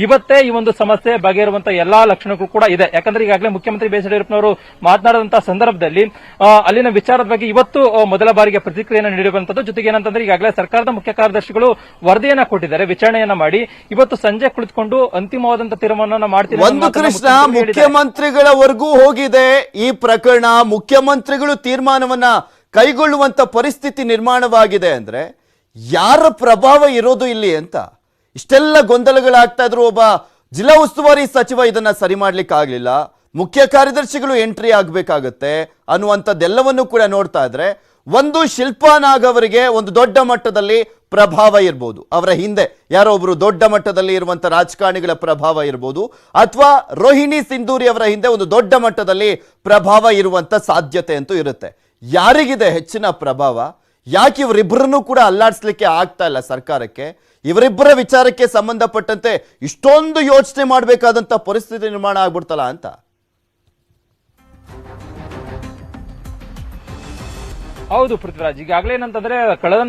ಇವತ್ತೇ ಈ ಒಂದು ಸಮಸ್ಯೆ ಬಗೆಹರುವಂತ ಎಲ್ಲಾ ಲಕ್ಷಣಗಳು ಕೂಡ ಇದೆ. ಯಾಕಂದ್ರೆ ಈಗಾಗಲೇ ಮುಖ್ಯಮಂತ್ರಿ ಬಿ ಎಸ್ ಯಡಿಯೂರಪ್ಪನವರು ಮಾತನಾಡಿದಂತಹ ಸಂದರ್ಭದಲ್ಲಿ ಅಲ್ಲಿನ ವಿಚಾರದ ಬಗ್ಗೆ ಇವತ್ತು ಮೊದಲ ಬಾರಿಗೆ ಪ್ರತಿಕ್ರಿಯೆಯನ್ನು ನೀಡಿರುವಂತದ್ದು. ಜೊತೆಗೆ ಏನಂತಂದ್ರೆ ಈಗಾಗಲೇ ಸರ್ಕಾರದ ಮುಖ್ಯ ಕಾರ್ಯದರ್ಶಿಗಳು ವರದಿಯನ್ನ ಕೊಟ್ಟಿದ್ದಾರೆ, ವಿಚಾರಣೆಯನ್ನ ಮಾಡಿ ಇವತ್ತು ಸಂಜೆ ಕುಳಿತುಕೊಂಡು ಅಂತಿಮವಾದಂತಹ ತೀರ್ಮಾನವನ್ನು ಮಾಡ್ತೀನಿ. ಒಂದು ಕೃಷ್ಣ, ಮುಖ್ಯಮಂತ್ರಿಗಳವರೆಗೂ ಹೋಗಿದೆ ಈ ಪ್ರಕರಣ. ಮುಖ್ಯಮಂತ್ರಿಗಳು ತೀರ್ಮಾನವನ್ನ ಕೈಗೊಳ್ಳುವಂತ ಪರಿಸ್ಥಿತಿ ನಿರ್ಮಾಣವಾಗಿದೆ ಅಂದ್ರೆ ಯಾರ ಪ್ರಭಾವ ಇರೋದು ಇಲ್ಲಿ ಅಂತ ಇಷ್ಟೆಲ್ಲ ಗೊಂದಲಗಳಾಗ್ತಾ ಇದ್ರು. ಒಬ್ಬ ಜಿಲ್ಲಾ ಉಸ್ತುವಾರಿ ಸಚಿವ ಇದನ್ನ ಸರಿ ಮಾಡ್ಲಿಕ್ಕೆ ಆಗ್ಲಿಲ್ಲ, ಮುಖ್ಯ ಕಾರ್ಯದರ್ಶಿಗಳು ಎಂಟ್ರಿ ಆಗ್ಬೇಕಾಗತ್ತೆ ಅನ್ನುವಂಥದ್ದೆಲ್ಲವನ್ನೂ ಕೂಡ ನೋಡ್ತಾ ಇದ್ರೆ ಒಂದು ಶಿಲ್ಪಾ ನಾಗ್ ಅವರಿಗೆ ಒಂದು ದೊಡ್ಡ ಮಟ್ಟದಲ್ಲಿ ಪ್ರಭಾವ ಇರ್ಬೋದು, ಅವರ ಹಿಂದೆ ಯಾರೋ ಒಬ್ರು ದೊಡ್ಡ ಮಟ್ಟದಲ್ಲಿ ಇರುವಂತ ರಾಜಕಾರಣಿಗಳ ಪ್ರಭಾವ ಇರ್ಬೋದು, ಅಥವಾ ರೋಹಿಣಿ ಸಿಂಧೂರಿ ಅವರ ಹಿಂದೆ ಒಂದು ದೊಡ್ಡ ಮಟ್ಟದಲ್ಲಿ ಪ್ರಭಾವ ಇರುವಂತ ಸಾಧ್ಯತೆ ಅಂತೂ ಇರುತ್ತೆ. ಯಾರಿಗಿದೆ ಹೆಚ್ಚಿನ ಪ್ರಭಾವ? ಯಾಕೆ ಇವರಿಬ್ಬರನ್ನೂ ಕೂಡ ಅಲ್ಲಾಡಿಸ್ಲಿಕ್ಕೆ ಆಗ್ತಾ ಇಲ್ಲ ಸರ್ಕಾರಕ್ಕೆ? ಇವರಿಬ್ಬರ ವಿಚಾರಕ್ಕೆ ಸಂಬಂಧಪಟ್ಟಂತೆ ಇಷ್ಟೊಂದು ಯೋಚನೆ ಮಾಡಬೇಕಾದಂತ ಪರಿಸ್ಥಿತಿ ನಿರ್ಮಾಣ ಆಗ್ಬಿಡ್ತಲ್ಲ ಅಂತ. ಹೌದು ಪೃಥ್ವಿರಾಜ್, ಈಗಾಗಲೇ ಏನಂತಂದ್ರೆ ಕಳೆದ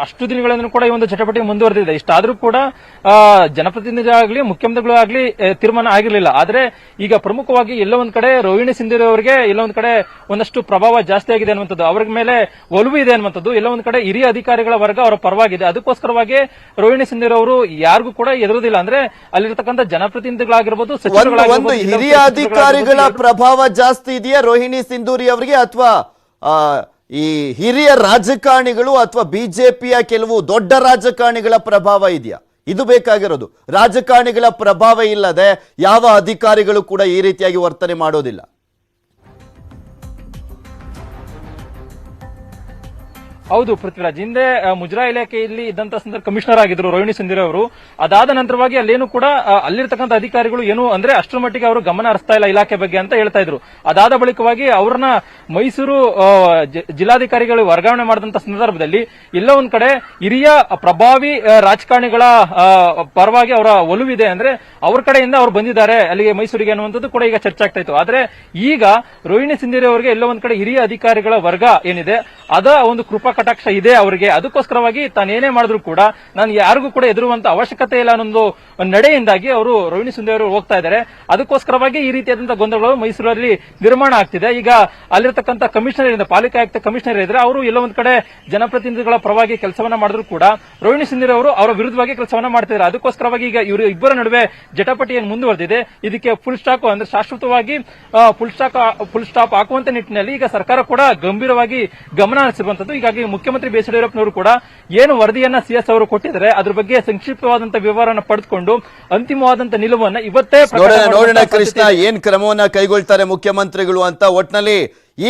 ಅಷ್ಟು ದಿನಗಳಿಂದ ಕೂಡ ಈ ಒಂದು ಚಟಪಟಿ ಮುಂದುವರೆದಿದೆ. ಇಷ್ಟಾದ್ರೂ ಕೂಡ ಜನಪ್ರತಿನಿಧಿ ಆಗಲಿ ಮುಖ್ಯಮಂತ್ರಿಗಳಾಗ್ಲಿ ತೀರ್ಮಾನ ಆಗಿರಲಿಲ್ಲ. ಆದ್ರೆ ಈಗ ಪ್ರಮುಖವಾಗಿ ಎಲ್ಲೋ ಒಂದ್ ಕಡೆ ರೋಹಿಣಿ ಸಿಂಧೂರಿ ಅವರಿಗೆ ಎಲ್ಲೋ ಒಂದ್ ಕಡೆ ಒಂದಷ್ಟು ಪ್ರಭಾವ ಜಾಸ್ತಿ ಆಗಿದೆ ಅನ್ನುವಂಥದ್ದು, ಅವ್ರ ಮೇಲೆ ಒಲವು ಇದೆ ಅನ್ನುವಂಥದ್ದು. ಎಲ್ಲೋ ಒಂದ್ ಕಡೆ ಹಿರಿಯ ಅಧಿಕಾರಿಗಳ ವರ್ಗ ಅವರ ಪರವಾಗಿದೆ. ಅದಕ್ಕೋಸ್ಕರವಾಗಿ ರೋಹಿಣಿ ಸಿಂಧೂರಿ ಅವರು ಯಾರಿಗೂ ಕೂಡ ಎದುರುದಿಲ್ಲ. ಅಂದ್ರೆ ಅಲ್ಲಿರ್ತಕ್ಕಂಥ ಜನಪ್ರತಿನಿಧಿಗಳಾಗಿರ್ಬೋದು, ಒಂದು ಹಿರಿಯ ಅಧಿಕಾರಿಗಳ ಪ್ರಭಾವ ಜಾಸ್ತಿ ಇದೆಯಾ ರೋಹಿಣಿ ಸಿಂಧೂರಿ ಅವರಿಗೆ, ಅಥವಾ ಈ ಹಿರಿಯ ರಾಜಕಾರಣಿಗಳು ಅಥವಾ ಬಿಜೆಪಿಯ ಕೆಲವು ದೊಡ್ಡ ರಾಜಕಾರಣಿಗಳ ಪ್ರಭಾವ ಇದೆಯಾ? ಇದು ಬೇಕಾಗಿರೋದು. ರಾಜಕಾರಣಿಗಳ ಪ್ರಭಾವ ಇಲ್ಲದೆ ಯಾವ ಅಧಿಕಾರಿಗಳು ಕೂಡ ಈ ರೀತಿಯಾಗಿ ವರ್ತನೆ ಮಾಡೋದಿಲ್ಲ. ಹೌದು ಪೃಥ್ವಿರಾಜ್, ಹಿಂದೆ ಮುಜರಾಯಿ ಇಲಾಖೆಯಲ್ಲಿ ಇದ್ದಂತ ಸಂದರ್ಭ ಕಮಿಷನರ್ ಆಗಿದ್ರು ರೋಹಿಣಿ ಸಿಂಧೂರಿ ಅವರು. ಅದಾದ ನಂತರವಾಗಿ ಅಲ್ಲೇನು ಕೂಡ ಅಲ್ಲಿರ್ತಕ್ಕಂಥ ಅಧಿಕಾರಿಗಳು ಏನು ಅಂದ್ರೆ ಅಷ್ಟರ ಮಟ್ಟಿಗೆ ಅವರು ಗಮನ ಹರಿಸ್ತಾ ಇಲ್ಲ ಇಲಾಖೆ ಬಗ್ಗೆ ಅಂತ ಹೇಳ್ತಾ ಇದ್ರು. ಅದಾದ ಬಳಿಕವಾಗಿ ಅವ್ರನ್ನ ಮೈಸೂರು ಜಿಲ್ಲಾಧಿಕಾರಿಗಳು ವರ್ಗಾವಣೆ ಮಾಡಿದಂತ ಸಂದರ್ಭದಲ್ಲಿ ಎಲ್ಲ ಒಂದ್ ಕಡೆ ಹಿರಿಯ ಪ್ರಭಾವಿ ರಾಜಕಾರಣಿಗಳ ಪರವಾಗಿ ಅವರ ಒಲವಿದೆ. ಅಂದ್ರೆ ಅವ್ರ ಕಡೆಯಿಂದ ಅವ್ರು ಬಂದಿದ್ದಾರೆ ಅಲ್ಲಿಗೆ ಮೈಸೂರಿಗೆ ಅನ್ನುವಂಥದ್ದು ಕೂಡ ಈಗ ಚರ್ಚೆ ಆಗ್ತಾ ಇತ್ತು. ಆದ್ರೆ ಈಗ ರೋಹಿಣಿ ಸಿಂಧೂರಿ ಅವರಿಗೆ ಎಲ್ಲ ಒಂದ್ ಕಡೆ ಹಿರಿಯ ಅಧಿಕಾರಿಗಳ ವರ್ಗ ಏನಿದೆ ಅದ ಒಂದು ಕೃಪಾ ಕಟಾಕ್ಷ ಇದೆ ಅವರಿಗೆ. ಅದಕ್ಕೋಸ್ಕರವಾಗಿ ತಾನೇನೇ ಮಾಡಿದ್ರು ಕೂಡ ನಾನು ಯಾರಿಗೂ ಕೂಡ ಎದುರುವಂತ ಅವಶ್ಯಕತೆ ಇಲ್ಲ ಅನ್ನೊಂದು ನಡೆಯಿಂದಾಗಿ ಅವರು ರೋಹಿಣಿ ಸಿಂಧೂರಿ ಅವರು ಹೋಗ್ತಾ ಇದ್ದಾರೆ. ಅದಕ್ಕೋಸ್ಕರವಾಗಿ ಈ ರೀತಿಯಾದಂತಹ ಗೊಂದಲಗಳು ಮೈಸೂರಲ್ಲಿ ನಿರ್ಮಾಣ ಆಗ್ತಿದೆ. ಈಗ ಅಲ್ಲಿರ್ತಕ್ಕಂಥ ಕಮಿಷನರ್ ಇದೆ, ಪಾಲಿಕೆ ಆಯುಕ್ತ ಕಮಿಷನರ್ ಇದ್ರೆ ಅವರು ಎಲ್ಲ ಒಂದ್ ಕಡೆ ಜನಪ್ರತಿನಿಧಿಗಳ ಪರವಾಗಿ ಕೆಲಸವನ್ನ ಮಾಡಿದ್ರು ಕೂಡ ರೋಹಿಣಿ ಸಿಂಧೂರಿ ಅವರು ಅವರ ವಿರುದ್ಧವಾಗಿ ಕೆಲಸವನ್ನ ಮಾಡ್ತಿದ್ದಾರೆ. ಅದಕ್ಕೋಸ್ಕರವಾಗಿ ಈಗ ಇವರು ಇಬ್ಬರ ನಡುವೆ ಜಟಾಪಟಿ ಏನು ಮುಂದುವರೆದಿದೆ, ಇದಕ್ಕೆ ಫುಲ್ ಸ್ಟಾಪ್ ಅಂದ್ರೆ ಶಾಶ್ವತವಾಗಿ ಫುಲ್ ಸ್ಟಾಪ್ ಹಾಕುವಂತ ನಿಟ್ಟಿನಲ್ಲಿ ಈಗ ಸರ್ಕಾರ ಕೂಡ ಗಂಭೀರವಾಗಿ ಗಮನ ಹರಿಸಿರುವಂತದ್ದು. ಹೀಗಾಗಿ ಮುಖ್ಯಮಂತ್ರಿ ಬಿ ಎಸ್ ಯಡಿಯೂರಪ್ಪನವರು ಕೂಡ ಏನು ವರದಿಯನ್ನ ಸಿಎಸ್ ಅವರು ಕೊಟ್ಟಿದ್ದಾರೆ ಅದ್ರ ಬಗ್ಗೆ ಸಂಕ್ಷಿಪ್ತವಾದಂತಹ ವಿವರವನ್ನು ಪಡೆದುಕೊಂಡು ಅಂತಿಮವಾದಂತಹ ನಿಲುವನ್ನ ಇವತ್ತೇ ನೋಡೋಣ ಕೃಷ್ಣ ಏನ್ ಕ್ರಮವನ್ನ ಕೈಗೊಳ್ತಾರೆ ಮುಖ್ಯಮಂತ್ರಿಗಳು ಅಂತ. ಒಟ್ನಲ್ಲಿ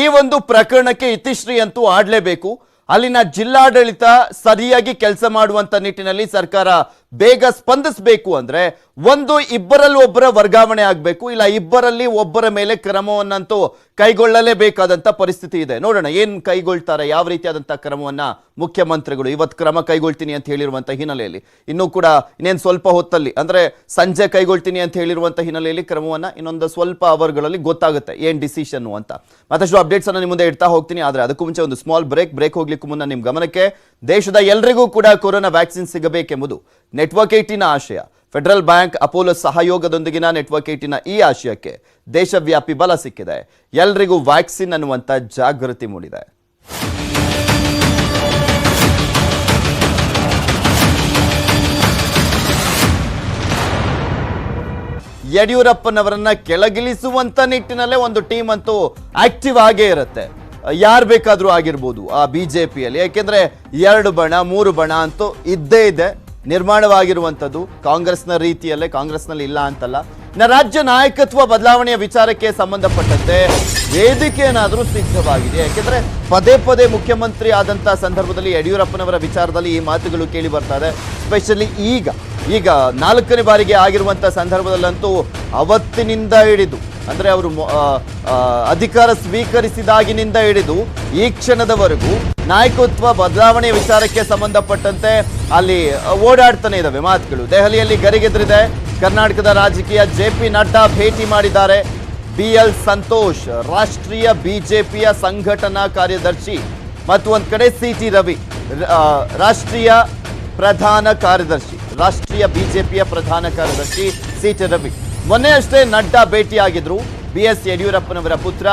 ಈ ಒಂದು ಪ್ರಕರಣಕ್ಕೆ ಇತಿಶ್ರೀ ಅಂತೂ ಆಡ್ಲೇಬೇಕು. ಅಲ್ಲಿನ ಜಿಲ್ಲಾಡಳಿತ ಸರಿಯಾಗಿ ಕೆಲಸ ಮಾಡುವಂತ ನಿಟ್ಟಿನಲ್ಲಿ ಸರ್ಕಾರ ಬೇಗ ಸ್ಪಂದಿಸಬೇಕು ಅಂದ್ರೆ ಒಂದು ಇಬ್ಬರಲ್ಲಿ ಒಬ್ಬರ ವರ್ಗಾವಣೆ ಆಗಬೇಕು, ಇಲ್ಲ ಇಬ್ಬರಲ್ಲಿ ಒಬ್ಬರ ಮೇಲೆ ಕ್ರಮವನ್ನಂತೂ ಕೈಗೊಳ್ಳಲೇಬೇಕಾದಂತ ಪರಿಸ್ಥಿತಿ ಇದೆ. ನೋಡೋಣ ಏನ್ ಕೈಗೊಳ್ತಾರೆ, ಯಾವ ರೀತಿಯಾದಂತಹ ಕ್ರಮವನ್ನ ಮುಖ್ಯಮಂತ್ರಿಗಳು ಇವತ್ತು ಕ್ರಮ ಕೈಗೊಳ್ತೀನಿ ಅಂತ ಹೇಳಿರುವಂತಹ ಹಿನ್ನೆಲೆಯಲ್ಲಿ ಇನ್ನೂ ಕೂಡ ಇನ್ನೇನು ಸ್ವಲ್ಪ ಹೊತ್ತಲ್ಲಿ ಅಂದ್ರೆ ಸಂಜೆ ಕೈಗೊಳ್ತೀನಿ ಅಂತ ಹೇಳಿರುವಂತಹ ಹಿನ್ನೆಲೆಯಲ್ಲಿ ಕ್ರಮವನ್ನ ಇನ್ನೊಂದು ಸ್ವಲ್ಪ ಅವರ್ಗಳಲ್ಲಿ ಗೊತ್ತಾಗುತ್ತೆ ಏನ್ ಡಿಸಿಷನ್ ಅಂತ. ಮತ್ತಷ್ಟು ಅಪ್ಡೇಟ್ಸ್ ಅನ್ನು ನಿಮ್ಮ ಮುಂದೆ ಇಡ್ತಾ ಹೋಗ್ತೀನಿ. ಆದ್ರೆ ಅದಕ್ಕೂ ಮುಂಚೆ ಒಂದು ಸ್ಮಾಲ್ ಬ್ರೇಕ್ ಹೋಗ್ಲಿಕ್ಕೂ ಮುನ್ನ ನಿಮ್ಮ ಗಮನಕ್ಕೆ, ದೇಶದ ಎಲ್ಲರಿಗೂ ಕೂಡ ಕೊರೋನಾ ವ್ಯಾಕ್ಸಿನ್ ಸಿಗಬೇಕೆಂಬುದು ನೆಟ್ವರ್ಕ್ 18ನ ಆಶಯ. ಫೆಡರಲ್ ಬ್ಯಾಂಕ್ ಅಪೋಲೋ ಸಹಯೋಗದೊಂದಿಗಿನ ನೆಟ್ವರ್ಕ್ 18ನ ಈ ಆಶಯಕ್ಕೆ ದೇಶವ್ಯಾಪಿ ಬಲ ಸಿಕ್ಕಿದೆ. ಎಲ್ರಿಗೂ ವ್ಯಾಕ್ಸಿನ್ ಅನ್ನುವಂತ ಜಾಗೃತಿ ಮೂಡಿದೆ. ಯಡಿಯೂರಪ್ಪನವರನ್ನ ಕೆಳಗಿಳಿಸುವಂತ ನಿಟ್ಟಿನಲ್ಲೇ ಒಂದು ಟೀಮ್ ಅಂತೂ ಆಕ್ಟಿವ್ ಆಗೇ ಇರುತ್ತೆ. ಯಾರು ಬೇಕಾದ್ರೂ ಆಗಿರ್ಬೋದು ಆ ಬಿಜೆಪಿಯಲ್ಲಿ, ಯಾಕೆಂದ್ರೆ 2 ಬಣ 3 ಬಣ ಅಂತೂ ಇದ್ದೇ ಇದೆ ನಿರ್ಮಾಣವಾಗಿರುವಂಥದ್ದು. ಕಾಂಗ್ರೆಸ್ನ ರೀತಿಯಲ್ಲೇ, ಕಾಂಗ್ರೆಸ್ನಲ್ಲಿ ಇಲ್ಲ ಅಂತಲ್ಲ. ಇನ್ನು ರಾಜ್ಯ ನಾಯಕತ್ವ ಬದಲಾವಣೆಯ ವಿಚಾರಕ್ಕೆ ಸಂಬಂಧಪಟ್ಟಂತೆ ವೇದಿಕೆ ಏನಾದರೂ ಸಿದ್ಧವಾಗಿದೆ. ಯಾಕೆಂದ್ರೆ ಪದೇ ಮುಖ್ಯಮಂತ್ರಿ ಆದಂತಹ ಸಂದರ್ಭದಲ್ಲಿ ಯಡಿಯೂರಪ್ಪನವರ ವಿಚಾರದಲ್ಲಿ ಈ ಮಾತುಗಳು ಕೇಳಿ ಬರ್ತಾ ಇದೆ. ಸ್ಪೆಷಲಿ ಈಗ 4ನೇ ಬಾರಿಗೆ ಆಗಿರುವಂತಹ ಸಂದರ್ಭದಲ್ಲಂತೂ ಅವತ್ತಿನಿಂದ ಹಿಡಿದು ಅಂದ್ರೆ ಅವರು ಅಧಿಕಾರ ಸ್ವೀಕರಿಸಿದಾಗಿನಿಂದ ಹಿಡಿದು ಈ ಕ್ಷಣದವರೆಗೂ ನಾಯಕತ್ವ ಬದಲಾವಣೆಯ ವಿಚಾರಕ್ಕೆ ಸಂಬಂಧಪಟ್ಟಂತೆ ಅಲ್ಲಿ ಓಡಾಡ್ತಾನೆ ಇದ್ದಾವೆ ಮಾತುಗಳು. ದೆಹಲಿಯಲ್ಲಿ ಗರಿಗೆದರಿದೆ. ಕರ್ನಾಟಕದ ರಾಜಕೀಯ ಜೆಪಿ ನಡ್ಡಾ ಭೇಟಿ ಮಾಡಿದ್ದಾರೆ. BL ಸಂತೋಷ್ ರಾಷ್ಟ್ರೀಯ ಬಿಜೆಪಿಯ ಸಂಘಟನಾ ಕಾರ್ಯದರ್ಶಿ ಮತ್ತು ಒಂದ್ ಕಡೆ CT ರವಿ ರಾಷ್ಟ್ರೀಯ ಬಿಜೆಪಿಯ ಪ್ರಧಾನ ಕಾರ್ಯದರ್ಶಿ CT ರವಿ. ಮೊನ್ನೆ ಅಷ್ಟೇ ನಡ್ಡಾ ಭೇಟಿಯಾಗಿದ್ರು. BS ಯಡಿಯೂರಪ್ಪನವರ ಪುತ್ರ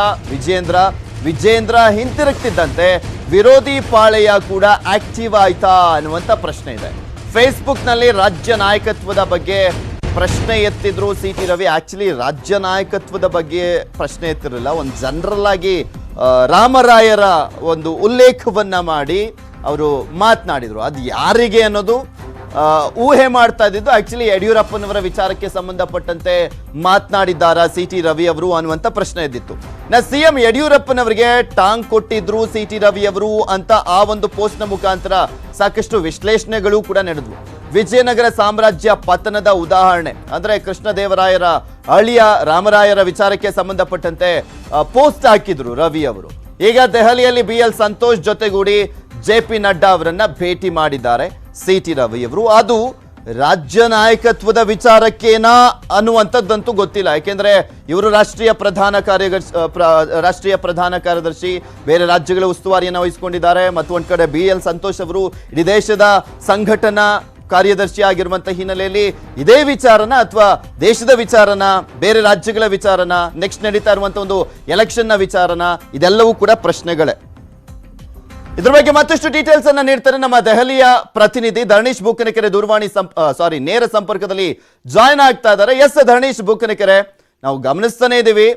ವಿಜೇಂದ್ರ ಹಿಂತಿರುಗ್ತಿದ್ದಂತೆ ವಿರೋಧಿ ಪಾಳೆಯ ಕೂಡ ಆಕ್ಟಿವ್ ಆಯ್ತಾ ಅನ್ನುವಂತ ಪ್ರಶ್ನೆ ಇದೆ. ಫೇಸ್ಬುಕ್ನಲ್ಲಿ ರಾಜ್ಯ ನಾಯಕತ್ವದ ಬಗ್ಗೆ ಪ್ರಶ್ನೆ ಎತ್ತಿದ್ರು CT ರವಿ. ಆಕ್ಚುಲಿ ರಾಜ್ಯ ನಾಯಕತ್ವದ ಬಗ್ಗೆ ಪ್ರಶ್ನೆ ಎತ್ತಿರಲಿಲ್ಲ, ಒಂದು ಜನರಲ್ ಆಗಿ ರಾಮರಾಯರ ಒಂದು ಉಲ್ಲೇಖವನ್ನ ಮಾಡಿ ಅವರು ಮಾತನಾಡಿದ್ರು. ಅದು ಯಾರಿಗೆ ಅನ್ನೋದು ಊಹೆ ಮಾಡ್ತಾ ಇದ್ದಿದ್ದು ಆಕ್ಚುಲಿ ಯಡಿಯೂರಪ್ಪನವರ ವಿಚಾರಕ್ಕೆ ಸಂಬಂಧಪಟ್ಟಂತೆ ಮಾತನಾಡಿದ್ದಾರಾ CT ರವಿ ಅವರು ಅನ್ನುವಂಥ ಪ್ರಶ್ನೆ ಇದ್ದಿತ್ತು. CM ಯಡಿಯೂರಪ್ಪನವರಿಗೆ ಟಾಂಗ್ ಕೊಟ್ಟಿದ್ರು CT ರವಿ ಅವರು ಅಂತ ಆ ಒಂದು ಪೋಸ್ಟ್ನ ಮುಖಾಂತರ ಸಾಕಷ್ಟು ವಿಶ್ಲೇಷಣೆಗಳು ಕೂಡ ನಡೆದವು. ವಿಜಯನಗರ ಸಾಮ್ರಾಜ್ಯ ಪತನದ ಉದಾಹರಣೆ ಅಂದ್ರೆ ಕೃಷ್ಣದೇವರಾಯರ ಅಳಿಯ ರಾಮರಾಯರ ವಿಚಾರಕ್ಕೆ ಸಂಬಂಧಪಟ್ಟಂತೆ ಪೋಸ್ಟ್ ಹಾಕಿದ್ರು ರವಿ ಅವರು. ಈಗ ದೆಹಲಿಯಲ್ಲಿ BL ಸಂತೋಷ್ ಜೊತೆಗೂಡಿ JP ನಡ್ಡಾ ಅವರನ್ನ ಭೇಟಿ ಮಾಡಿದ್ದಾರೆ CT ರವಿ ಅವರು. ಅದು ರಾಜ್ಯ ನಾಯಕತ್ವದ ವಿಚಾರಕ್ಕೇನಾ ಅನ್ನುವಂಥದ್ದಂತೂ ಗೊತ್ತಿಲ್ಲ. ಯಾಕೆಂದ್ರೆ ಇವರು ರಾಷ್ಟ್ರೀಯ ಪ್ರಧಾನ ಕಾರ್ಯದರ್ಶಿ ಬೇರೆ ರಾಜ್ಯಗಳ ಉಸ್ತುವಾರಿಯನ್ನು ವಹಿಸಿಕೊಂಡಿದ್ದಾರೆ. ಮತ್ತು ಒಂದ್ ಕಡೆ BL ಸಂತೋಷ್ ಅವರು ಇಡೀ ದೇಶದ ಸಂಘಟನಾ ಕಾರ್ಯದರ್ಶಿ ಆಗಿರುವಂತಹ ಹಿನ್ನೆಲೆಯಲ್ಲಿ ಇದೇ ವಿಚಾರನ ಅಥವಾ ದೇಶದ ವಿಚಾರನ, ಬೇರೆ ರಾಜ್ಯಗಳ ವಿಚಾರನ, ನೆಕ್ಸ್ಟ್ ನಡೀತಾ ಇರುವಂತಹ ಒಂದು ಎಲೆಕ್ಷನ್ನ ವಿಚಾರನ, ಇದೆಲ್ಲವೂ ಕೂಡ ಪ್ರಶ್ನೆಗಳೇ. ಇದ್ರ ಬಗ್ಗೆ ಮತ್ತಷ್ಟು ಡೀಟೇಲ್ಸ್ ಅನ್ನ ನೀಡ್ತಾರೆ ನಮ್ಮ ದೆಹಲಿಯ ಪ್ರತಿನಿಧಿ ಧರಣೀಶ್ ಬೂಕನಕೆರೆ. ನೇರ ಸಂಪರ್ಕದಲ್ಲಿ ಜಾಯ್ನ್ ಆಗ್ತಾ ಇದ್ದಾರೆ. ಎಸ್ ಧರಣೀಶ್ ಬೂಕನಕೆರೆ, ನಾವು ಗಮನಿಸ್ತಾನೆ ಇದ್ದೀವಿ